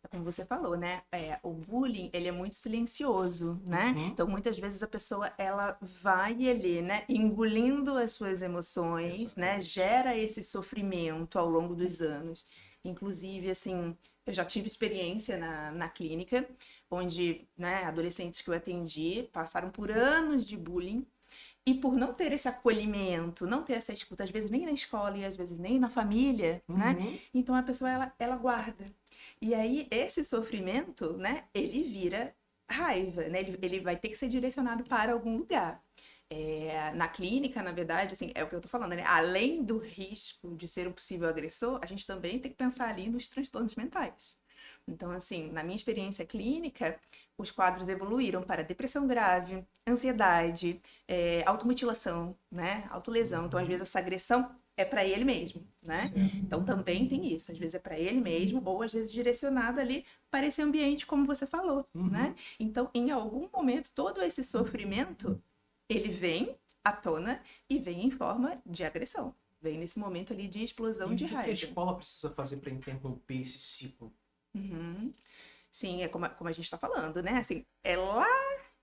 Speaker 2: Como você falou, né? O bullying, ele é muito silencioso, né? Então, muitas vezes a pessoa, ela vai ali, né? Engolindo as suas emoções, né? Gera esse sofrimento ao longo dos anos. Inclusive, assim, Eu já tive experiência na clínica, onde, né, adolescentes que eu atendi passaram por anos de bullying. E por não ter esse acolhimento, não ter essa escuta, às vezes nem na escola e às vezes nem na família, né? Então a pessoa, ela guarda. E aí esse sofrimento, né, ele vira raiva, né? Ele vai ter que ser direcionado para algum lugar. Na clínica, na verdade, assim, é o que eu tô falando, né? Além do risco de ser um possível agressor, a gente também tem que pensar ali nos transtornos mentais. Então, assim, na minha experiência clínica, os quadros evoluíram para depressão grave, ansiedade, automutilação, né? Autolesão. Então, às vezes, essa agressão é para ele mesmo, né?
Speaker 1: Certo.
Speaker 2: Então, também tem isso. Às vezes é para ele mesmo, ou às vezes direcionado ali para esse ambiente, como você falou, né? Então, em algum momento, todo esse sofrimento, ele vem à tona e vem em forma de agressão. Vem nesse momento ali de explosão de
Speaker 1: o que
Speaker 2: raiva.
Speaker 1: a escola precisa fazer para interromper esse ciclo?
Speaker 2: Sim, é como a gente está falando, né? Assim, é lá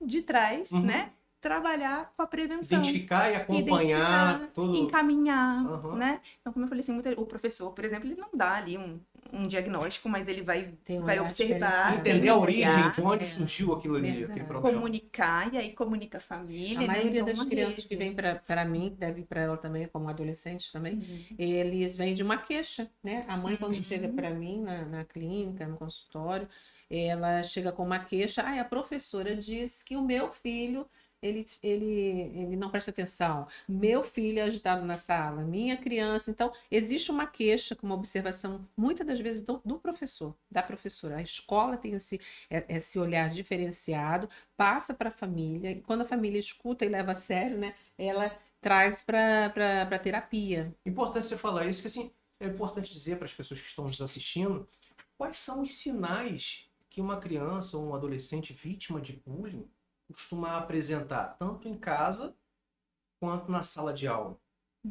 Speaker 2: de trás, né? Trabalhar com a prevenção.
Speaker 1: Identificar e acompanhar todo...
Speaker 2: encaminhar, né? Então, como eu falei assim, o professor, por exemplo, ele não dá ali um diagnóstico, mas ele vai observar,
Speaker 1: entender a origem, de onde surgiu aquilo ali, aquele problema.
Speaker 2: comunicar, e aí comunica a família.
Speaker 3: A maioria
Speaker 2: então,
Speaker 3: das crianças que vem para mim, deve ir para ela também, como adolescentes também, eles vêm de uma queixa, né? A mãe, quando chega para mim na clínica, no consultório, ela chega com uma queixa. A professora disse que o meu filho ele não presta atenção. Meu filho é agitado na sala, minha criança. Então, existe uma queixa, uma observação, muitas das vezes, do professor, da professora. A escola tem esse olhar diferenciado, passa para a família, e quando a família escuta e leva a sério, né, ela traz para terapia.
Speaker 1: Importante você falar isso, que assim, é importante dizer para as pessoas que estão nos assistindo quais são os sinais que uma criança ou um adolescente vítima de bullying costuma apresentar, tanto em casa quanto na sala de aula,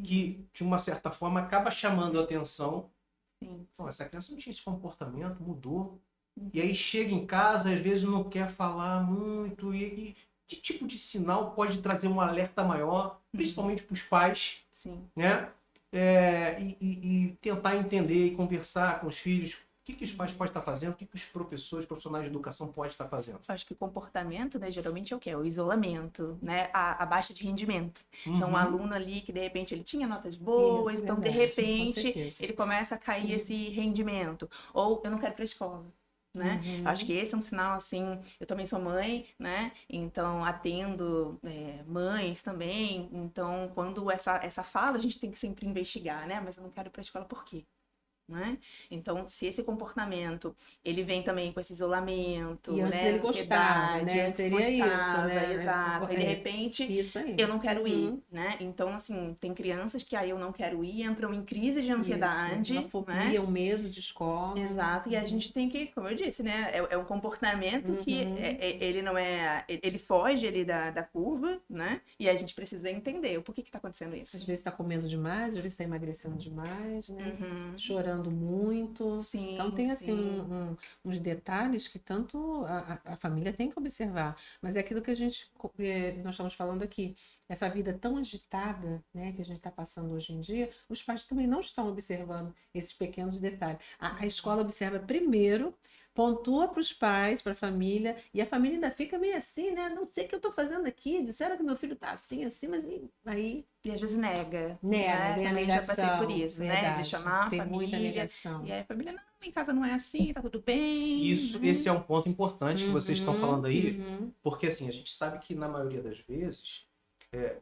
Speaker 1: que de uma certa forma acaba chamando a atenção. Não, essa criança não tinha esse comportamento, mudou. E aí chega em casa, às vezes não quer falar muito. E que tipo de sinal pode trazer um alerta maior, principalmente para os pais, né? E tentar entender e conversar com os filhos. O que os pais podem estar fazendo? O que os professores, profissionais de educação podem estar fazendo?
Speaker 2: Acho que o comportamento, né, geralmente é o quê? O isolamento, né? A baixa de rendimento. Então, o aluno ali que, de repente, ele tinha notas boas,
Speaker 3: Isso,
Speaker 2: então,
Speaker 3: verdade,
Speaker 2: de repente, ele começa a cair esse rendimento. Ou, eu não quero ir para a escola. Né? Acho que esse é um sinal, assim, eu também sou mãe, né? Então, atendo mães também. Então, quando essa fala, a gente tem que sempre investigar, né? Mas eu não quero ir para a escola por quê? Né? Então, se esse comportamento ele vem também com esse isolamento,
Speaker 3: e antes
Speaker 2: né?
Speaker 3: Ele gostava, né? Seria isso, né?
Speaker 2: Exato. E de repente
Speaker 3: isso aí.
Speaker 2: eu não quero ir, né? Então, assim, tem crianças que aí eu não quero ir, entram em crise de ansiedade,
Speaker 3: uma fobia,
Speaker 2: né?
Speaker 3: um medo de escola.
Speaker 2: Exato. E a gente tem que, como eu disse, né? É um comportamento que ele não é, ele foge ali da curva, né? E a gente precisa entender o porquê que tá acontecendo isso.
Speaker 3: Às vezes está comendo demais, às vezes está emagrecendo demais, né? Chorando muito. Então tem assim uns detalhes que tanto a família tem que observar. Mas é aquilo que nós estamos falando aqui. Essa vida tão agitada, né, que a gente está passando hoje em dia, os pais também não estão observando esses pequenos detalhes. A escola observa primeiro, pontua para os pais, para a família, e a família ainda fica meio assim, né? Não sei o que eu estou fazendo aqui, disseram que meu filho está assim, mas aí...
Speaker 2: E às vezes nega.
Speaker 3: Nega, vem a
Speaker 2: também
Speaker 3: negação.
Speaker 2: Já passei por isso,
Speaker 3: verdade,
Speaker 2: né? De chamar a
Speaker 3: tem
Speaker 2: família.
Speaker 3: muita negação.
Speaker 2: E aí a família, não, em casa não é assim, tá tudo bem.
Speaker 1: Isso, esse é um ponto importante que vocês estão falando aí, porque assim, a gente sabe que na maioria das vezes,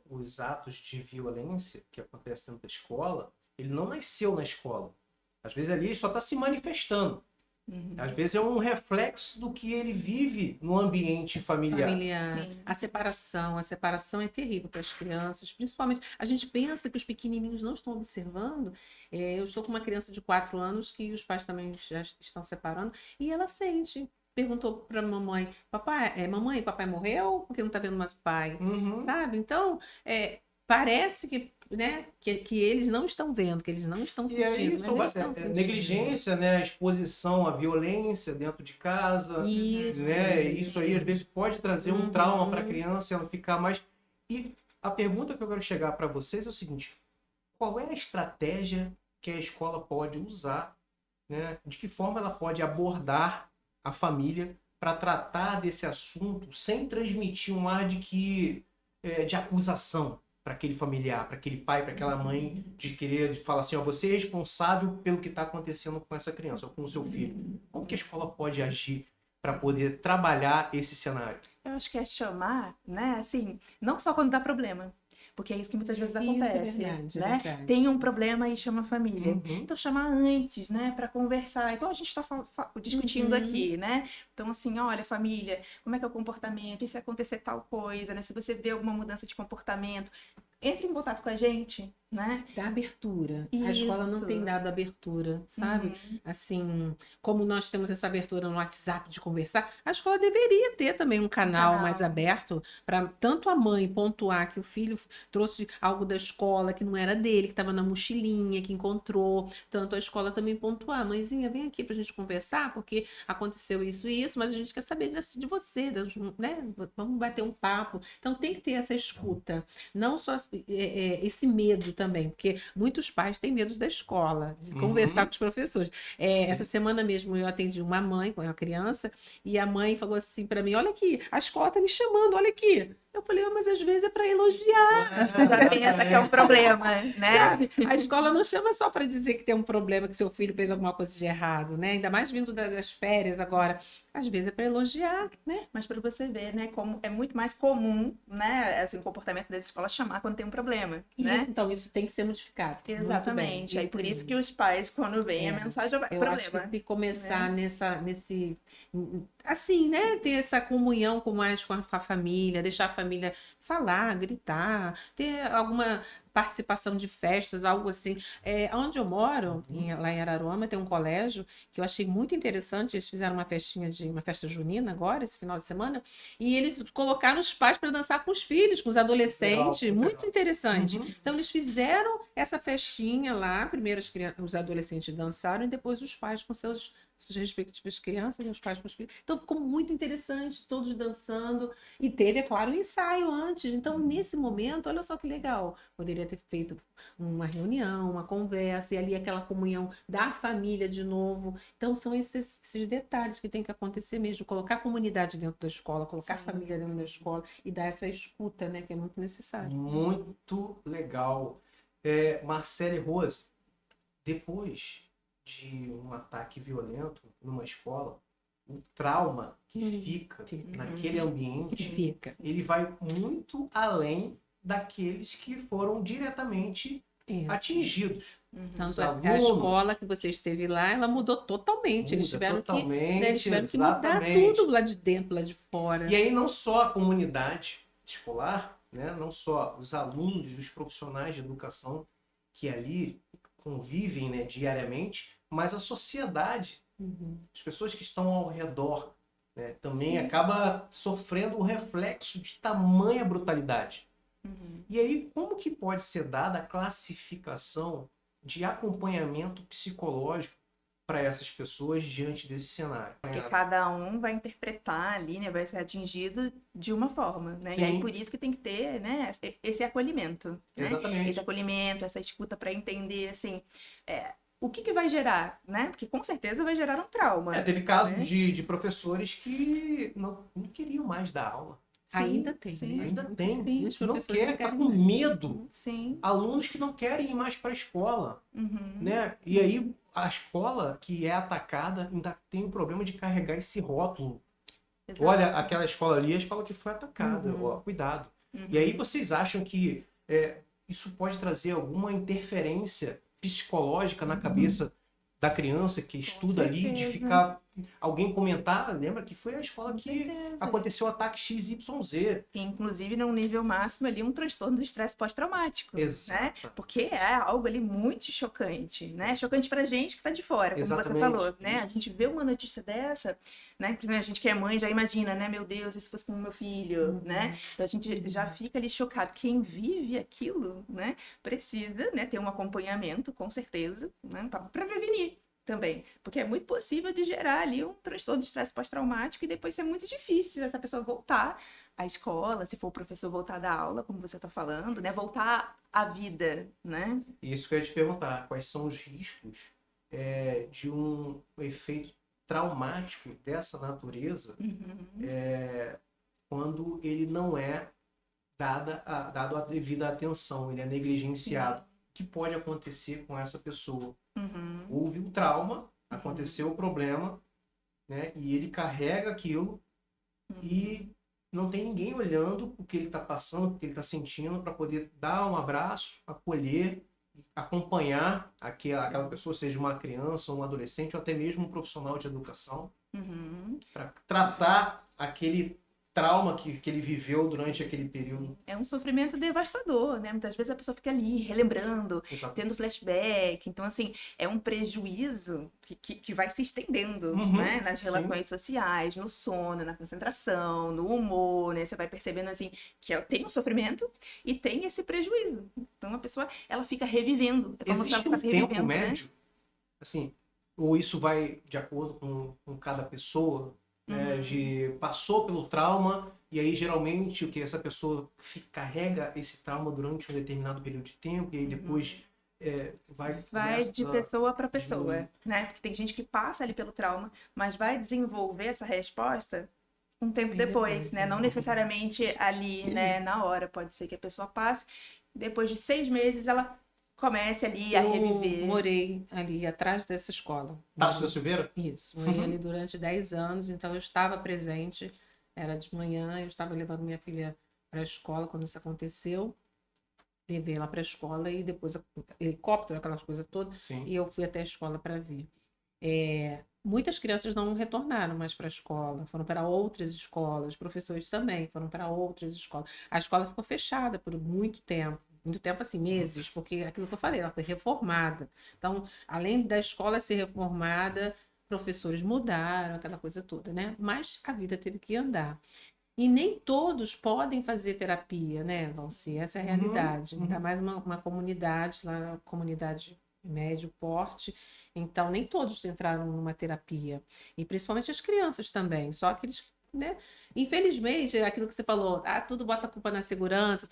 Speaker 1: os atos de violência que acontecem dentro da escola, ele não nasceu na escola. Às vezes ali ele só está se manifestando. Às vezes é um reflexo do que ele vive no ambiente familiar.
Speaker 3: A separação é terrível para as crianças, principalmente. A gente pensa que os pequenininhos não estão observando. Eu estou com uma criança de 4 anos que os pais também já estão separando e ela sente. Perguntou para a mamãe, mamãe, papai morreu? Porque não está vendo mais pai, sabe? Então, parece que, né, que eles não estão vendo, que eles não estão sentindo.
Speaker 1: Negligência, né, exposição à violência dentro de casa. Isso aí às vezes pode trazer um trauma para a criança, ela ficar mais... E a pergunta que eu quero chegar para vocês é o seguinte: qual é a estratégia que a escola pode usar né, de que forma ela pode abordar a família para tratar desse assunto sem transmitir um ar de acusação para aquele familiar, para aquele pai, para aquela mãe, de falar assim, ó, você é responsável pelo que está acontecendo com essa criança ou com o seu filho. Como que a escola pode agir para poder trabalhar esse cenário?
Speaker 2: Eu acho que é chamar, né, assim, não só quando dá problema, porque é isso que muitas vezes
Speaker 3: Isso é
Speaker 2: acontece,
Speaker 3: verdade, é
Speaker 2: né?
Speaker 3: verdade.
Speaker 2: Tem um problema e chama a família.
Speaker 1: Uhum.
Speaker 2: Então, chamar antes, né, para conversar, igual a gente está discutindo aqui, né? Então, assim, olha, família, como é que é o comportamento? E se acontecer tal coisa, né? Se você vê alguma mudança de comportamento, entre em contato com a gente, né?
Speaker 3: Da abertura. A escola não tem dado abertura, sabe? Assim, como nós temos essa abertura no WhatsApp de conversar, a escola deveria ter também um canal mais aberto para tanto a mãe pontuar que o filho trouxe algo da escola que não era dele, que estava na mochilinha, que encontrou, tanto a escola também pontuar, mãezinha, vem aqui para a gente conversar, porque aconteceu isso e isso, mas a gente quer saber de você, né? Vamos bater um papo. Então tem que ter essa escuta, não só esse medo também, porque muitos pais têm medo da escola, de conversar com os professores. Essa semana mesmo eu atendi uma mãe com uma criança e a mãe falou assim para mim, olha aqui, a escola tá me chamando, olha aqui. Eu falei, mas às vezes é para elogiar.
Speaker 2: Já pensa que é um problema, né?
Speaker 3: A escola não chama só para dizer que tem um problema, que seu filho fez alguma coisa de errado, né? Ainda mais vindo das férias agora. Às vezes é para elogiar, né?
Speaker 2: Mas para você ver, né, como é muito mais comum, né, assim, o comportamento das escolas chamar quando tem um problema, né?
Speaker 3: Então, isso tem que ser modificado.
Speaker 2: Exatamente. Aí por isso que os pais, quando veem a mensagem, vai
Speaker 3: eu
Speaker 2: problema.
Speaker 3: acho que se começar nesse, assim, né, ter essa comunhão com a família, deixar a família falar, gritar, ter alguma participação de festas, algo assim. Onde eu moro, lá em Araruama, tem um colégio que eu achei muito interessante. Eles fizeram uma festa junina agora, esse final de semana, e eles colocaram os pais para dançar com os filhos, com os adolescentes.
Speaker 1: Legal,
Speaker 3: muito
Speaker 1: legal.
Speaker 3: interessante. Então, eles fizeram essa festinha lá, primeiro os adolescentes dançaram e depois os pais com suas respectivas crianças, e os pais com os filhos. Então, ficou muito interessante, todos dançando. E teve, é claro, um ensaio antes. Então, nesse momento, olha só que legal. Poderia ter feito uma reunião, uma conversa, e ali aquela comunhão da família de novo. Então, são esses detalhes que tem que acontecer mesmo. Colocar a comunidade dentro da escola, colocar a família dentro da escola e dar essa escuta, né, que é muito necessário.
Speaker 1: Muito legal. Marcele Rose, depois de um ataque violento numa escola, o trauma que fica naquele ambiente, ele vai muito além daqueles que foram diretamente atingidos.
Speaker 3: Tanto a escola que você esteve lá, ela mudou totalmente. Eles tiveram que mudar tudo lá de dentro, lá de fora.
Speaker 1: E aí não só a comunidade escolar, né? Não só os alunos e os profissionais de educação que ali convivem, né, diariamente, mas a sociedade, as pessoas que estão ao redor, né, também acaba sofrendo o reflexo de tamanha brutalidade. E aí, como que pode ser dada a classificação de acompanhamento psicológico para essas pessoas diante desse cenário?
Speaker 2: Porque cada um vai interpretar ali, né, vai ser atingido de uma forma, né?
Speaker 1: Sim.
Speaker 2: E aí por isso que tem que ter, né, esse acolhimento, né?
Speaker 1: Exatamente.
Speaker 2: Esse acolhimento, essa escuta para entender, assim, o que vai gerar, né? Porque com certeza vai gerar um trauma.
Speaker 1: Teve casos de professores que não queriam mais dar aula.
Speaker 2: Sim,
Speaker 3: ainda tem,
Speaker 2: sim,
Speaker 3: né?
Speaker 1: Ainda tem.
Speaker 3: Muitos
Speaker 1: Não
Speaker 3: professores
Speaker 1: quer,
Speaker 3: não
Speaker 1: tá
Speaker 3: querem
Speaker 1: com
Speaker 3: mais.
Speaker 1: medo.
Speaker 2: Sim.
Speaker 1: Alunos que não querem ir mais para a escola, né? E aí a escola que é atacada ainda tem o problema de carregar esse rótulo.
Speaker 2: Exato.
Speaker 1: Olha, aquela escola ali é a escola que foi atacada. Ó, cuidado. E aí vocês acham que isso pode trazer alguma interferência psicológica na cabeça da criança que estuda ali, de ficar... Alguém comentar, lembra que foi a escola que aconteceu o ataque XYZ.
Speaker 2: Inclusive, num nível máximo ali, um transtorno do estresse pós-traumático.
Speaker 1: Exato.
Speaker 2: Né? Porque é algo ali muito chocante, né? Chocante pra gente que tá de fora, como
Speaker 1: Exatamente.
Speaker 2: você falou, né? A gente vê uma notícia dessa, né? Porque a gente que é mãe já imagina, né? Meu Deus, e se fosse com o meu filho, né? Então a gente já fica ali chocado. Quem vive aquilo, né? Precisa, né? Ter um acompanhamento, com certeza, né? Pra prevenir também, porque é muito possível de gerar ali um transtorno de estresse pós-traumático e depois ser muito difícil essa pessoa voltar à escola, se for o professor voltar da aula, como você está falando, né? Voltar à vida, né?
Speaker 1: Isso que eu ia te perguntar, quais são os riscos de um efeito traumático dessa natureza quando ele não é dado a devida atenção, ele é negligenciado. O que pode acontecer com essa pessoa? Houve um trauma, aconteceu o problema, né? E ele carrega aquilo e não tem ninguém olhando o que ele está passando, o que ele está sentindo, para poder dar um abraço, acolher, acompanhar aquela pessoa, seja uma criança, um adolescente, ou até mesmo um profissional de educação, para tratar aquele trauma que ele viveu durante aquele período.
Speaker 2: É um sofrimento devastador, né? Muitas vezes a pessoa fica ali relembrando, tendo flashback. Então, assim, é um prejuízo que vai se estendendo, né? Nas relações sociais, no sono, na concentração, no humor, né? Você vai percebendo, assim, que tem um sofrimento e tem esse prejuízo. Então, a pessoa, ela fica revivendo. É como se ela
Speaker 1: Existe
Speaker 2: ficasse
Speaker 1: um tempo
Speaker 2: revivendo,
Speaker 1: médio, assim, ou isso vai de acordo com cada pessoa, né, passou pelo trauma, e aí geralmente o que essa pessoa carrega esse trauma durante um determinado período de tempo, e aí depois
Speaker 2: vai de pessoa para pessoa, né? Porque tem gente que passa ali pelo trauma, mas vai desenvolver essa resposta um tempo depois, né? Não necessariamente ali, né, na hora. Pode ser que a pessoa passe, depois de 6 meses ela comece ali a reviver.
Speaker 3: Eu morei ali atrás dessa escola.
Speaker 1: Tasso da Silveira?
Speaker 3: Isso, morei ali durante 10 anos, então eu estava presente, era de manhã, eu estava levando minha filha para a escola quando isso aconteceu, levei ela para a escola e depois helicóptero, aquelas coisas todas, e eu fui até a escola para ver. Muitas crianças não retornaram mais para a escola, foram para outras escolas, professores também foram para outras escolas. A escola ficou fechada por muito tempo assim, meses, porque aquilo que eu falei, ela foi reformada. Então, além da escola ser reformada, professores mudaram, aquela coisa toda, né? Mas a vida teve que andar. E nem todos podem fazer terapia, né, Valci? Essa é a realidade. Ainda mais uma comunidade, lá na comunidade médio porte, então nem todos entraram numa terapia. E principalmente as crianças também, só aqueles que, né? Infelizmente, aquilo que você falou, tudo bota a culpa na segurança,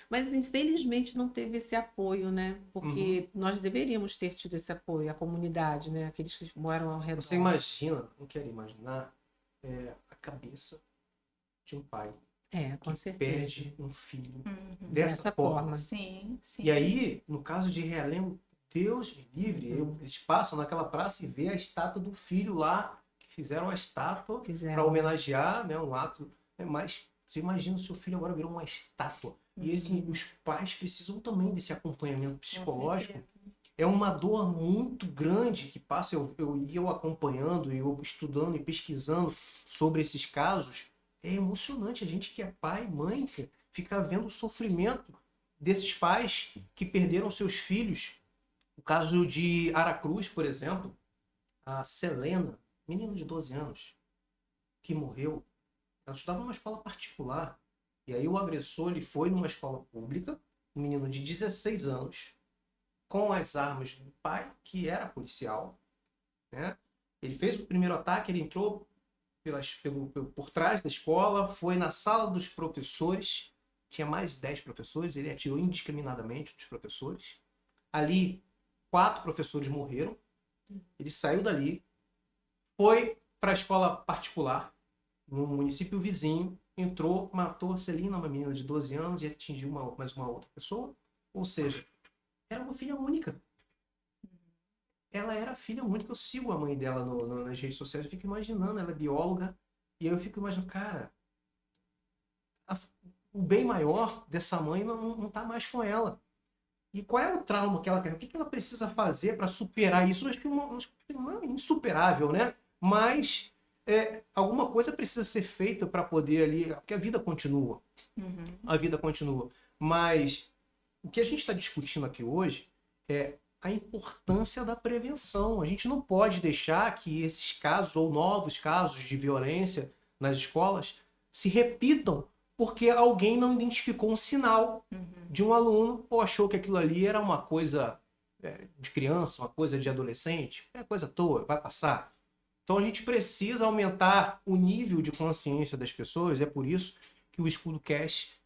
Speaker 3: mas infelizmente não teve esse apoio, né? Porque nós deveríamos ter tido esse apoio, a comunidade, né? Aqueles que moram ao redor.
Speaker 1: Você imagina, não quero imaginar, a cabeça de um pai
Speaker 3: com
Speaker 1: que
Speaker 3: certeza.
Speaker 1: perde um filho dessa forma.
Speaker 2: Sim.
Speaker 1: E aí, no caso de Realengo, Deus me livre, eles passam naquela praça e vê a estátua do filho lá, fizeram a estátua para homenagear, né, um ato, mas você imagina o seu filho agora virou uma estátua. E assim, os pais precisam também desse acompanhamento psicológico. É uma dor muito grande que passa, eu acompanhando, eu estudando e pesquisando sobre esses casos. É emocionante a gente que é pai, mãe, fica vendo o sofrimento desses pais que perderam seus filhos. O caso de Aracruz, por exemplo, a Selena, menino de 12 anos, que morreu, ela estudava numa escola particular. E aí o agressor ele foi numa escola pública, um menino de 16 anos, com as armas do pai, que era policial, né? Ele fez o primeiro ataque, ele entrou por trás da escola, foi na sala dos professores, tinha mais de 10 professores, ele atirou indiscriminadamente dos professores. Ali, 4 professores morreram. Ele saiu dali, foi para a escola particular, no município vizinho, entrou, matou a Celina, uma menina de 12 anos, e atingiu mais uma outra pessoa. Ou seja, era uma filha única. Ela era filha única. Eu sigo a mãe dela nas redes sociais, eu fico imaginando, ela é bióloga, e aí eu fico imaginando, cara, o bem maior dessa mãe não está mais com ela. E qual é o trauma que ela quer? O que ela precisa fazer para superar isso? Eu acho que não é insuperável, né? Mas alguma coisa precisa ser feita para poder ali... Porque a vida continua. A vida continua. Mas o que a gente está discutindo aqui hoje é a importância da prevenção. A gente não pode deixar que esses casos ou novos casos de violência nas escolas se repitam porque alguém não identificou um sinal de um aluno ou achou que aquilo ali era uma coisa de criança, uma coisa de adolescente. É coisa à toa, vai passar. Então a gente precisa aumentar o nível de consciência das pessoas. É por isso que o Escudo Cast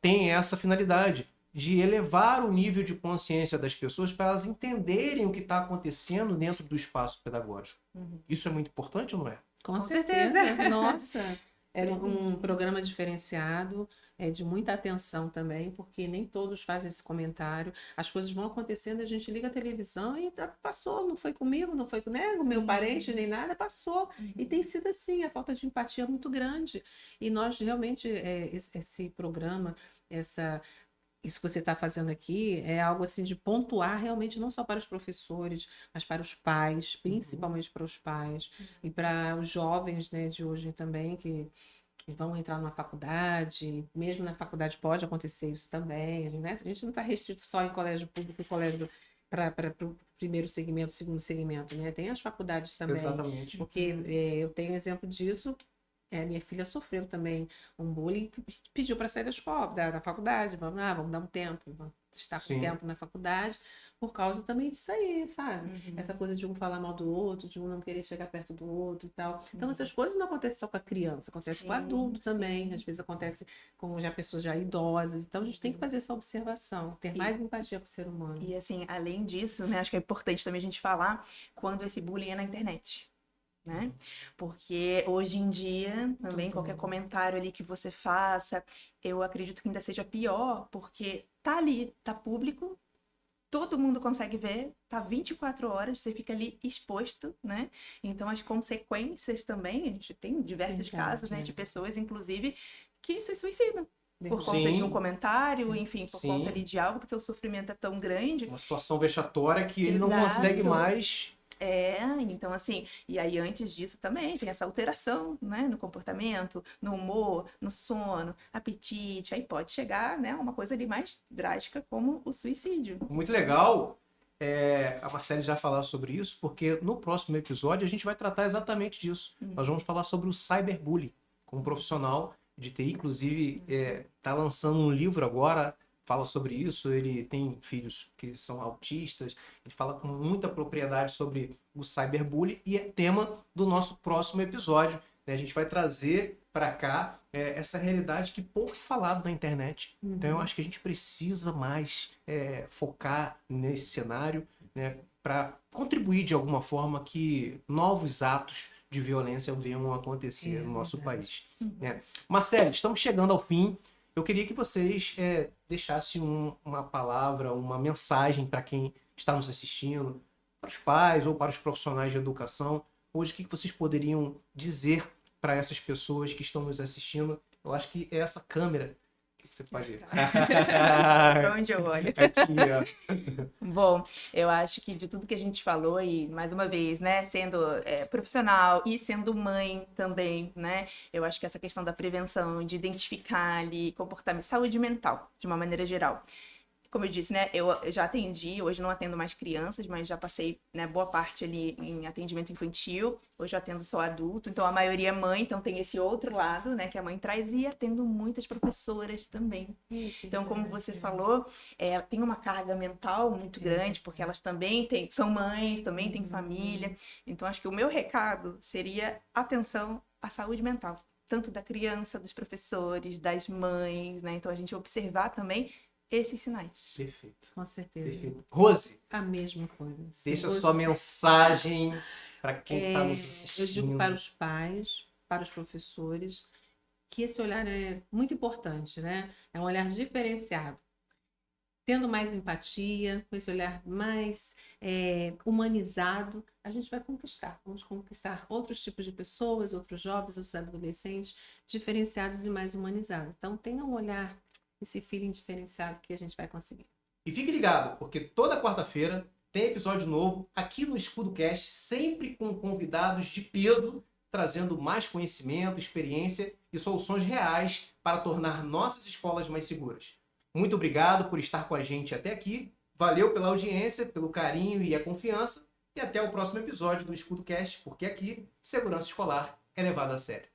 Speaker 1: tem essa finalidade de elevar o nível de consciência das pessoas para elas entenderem o que está acontecendo dentro do espaço pedagógico. Isso é muito importante ou não é?
Speaker 3: Com certeza. Nossa, era um programa diferenciado, de muita atenção também, porque nem todos fazem esse comentário. As coisas vão acontecendo, a gente liga a televisão e passou, não foi comigo, não foi com, né, o meu parente, nem nada, passou. E tem sido assim, a falta de empatia é muito grande. E nós realmente, esse programa, isso que você está fazendo aqui é algo assim de pontuar realmente não só para os professores, mas para os pais, principalmente para os pais e para os jovens, né, de hoje também que vão entrar numa faculdade. Mesmo na faculdade pode acontecer isso também, né? A gente não está restrito só em colégio público e colégio para o primeiro segmento, segundo segmento, né? Tem as faculdades também.
Speaker 1: Exatamente.
Speaker 3: Porque eu tenho exemplo disso. Minha filha sofreu também um bullying, pediu para sair da escola, da faculdade. Vamos dar um tempo, vamos estar com tempo na faculdade, por causa também disso aí, sabe? Essa coisa de um falar mal do outro, de um não querer chegar perto do outro e tal. Então, essas coisas não acontecem só com a criança, acontece com o adulto também, às vezes acontece com pessoas já idosas. Então, a gente tem que fazer essa observação, ter mais empatia com o ser humano.
Speaker 2: E assim, além disso, né, acho que é importante também a gente falar quando esse bullying é na internet. Né? Porque hoje em dia, também, qualquer comentário ali que você faça, eu acredito que ainda seja pior, porque tá ali, tá público, todo mundo consegue ver, tá 24 horas, você fica ali exposto, né? Então, as consequências também, a gente tem diversos casos, né, de pessoas, inclusive, que se suicidam. Por conta de um comentário, enfim, por conta ali de algo, porque o sofrimento é tão grande.
Speaker 1: Uma situação vexatória que ele não consegue mais...
Speaker 2: Então assim, e aí antes disso também tem essa alteração, né, no comportamento, no humor, no sono, apetite, aí pode chegar, né, a uma coisa ali mais drástica como o suicídio.
Speaker 1: Muito legal a Marcele já falar sobre isso, porque no próximo episódio a gente vai tratar exatamente disso. Nós vamos falar sobre o cyberbullying, como profissional de TI, inclusive está lançando um livro agora, fala sobre isso. Ele tem filhos que são autistas, ele fala com muita propriedade sobre o cyberbullying e é tema do nosso próximo episódio, né? A gente vai trazer para cá essa realidade que pouco é falado na internet. Então eu acho que a gente precisa mais focar nesse cenário, né, para contribuir de alguma forma que novos atos de violência venham a acontecer no nosso país. Né? Marcele, estamos chegando ao fim. Eu queria que vocês deixassem uma palavra, uma mensagem para quem está nos assistindo, para os pais ou para os profissionais de educação. Hoje, o que vocês poderiam dizer para essas pessoas que estão nos assistindo? Eu acho que é essa câmera que você pode ver.
Speaker 2: Para onde eu olho?
Speaker 1: Aqui, ó.
Speaker 2: Bom, eu acho que de tudo que a gente falou, e mais uma vez, né, sendo profissional e sendo mãe também, né, eu acho que essa questão da prevenção, de identificar ali comportamento, saúde mental, de uma maneira geral. Como eu disse, né, eu já atendi, hoje não atendo mais crianças, mas já passei, né, boa parte ali em atendimento infantil, hoje eu atendo só adulto, então a maioria é mãe, então tem esse outro lado, né, que a mãe traz, e atendo muitas professoras também. Então, como você falou, tem uma carga mental muito grande, porque elas também são mães, também têm família, então acho que o meu recado seria atenção à saúde mental, tanto da criança, dos professores, das mães, né, então a gente observar também esses sinais.
Speaker 1: Perfeito.
Speaker 3: Com certeza.
Speaker 1: Perfeito. Rose,
Speaker 3: A mesma coisa.
Speaker 1: deixa sua mensagem para quem está nos assistindo.
Speaker 3: Eu digo para os pais, para os professores, que esse olhar é muito importante, né? É um olhar diferenciado. Tendo mais empatia, com esse olhar mais humanizado, a gente vai conquistar. Vamos conquistar outros tipos de pessoas, outros jovens, outros adolescentes, diferenciados e mais humanizados. Então, tenha um olhar, esse feeling diferenciado que a gente vai conseguir.
Speaker 1: E fique ligado, porque toda quarta-feira tem episódio novo aqui no EscudoCast, sempre com convidados de peso, trazendo mais conhecimento, experiência e soluções reais para tornar nossas escolas mais seguras. Muito obrigado por estar com a gente até aqui. Valeu pela audiência, pelo carinho e a confiança. E até o próximo episódio do EscudoCast, porque aqui segurança escolar é levada a sério.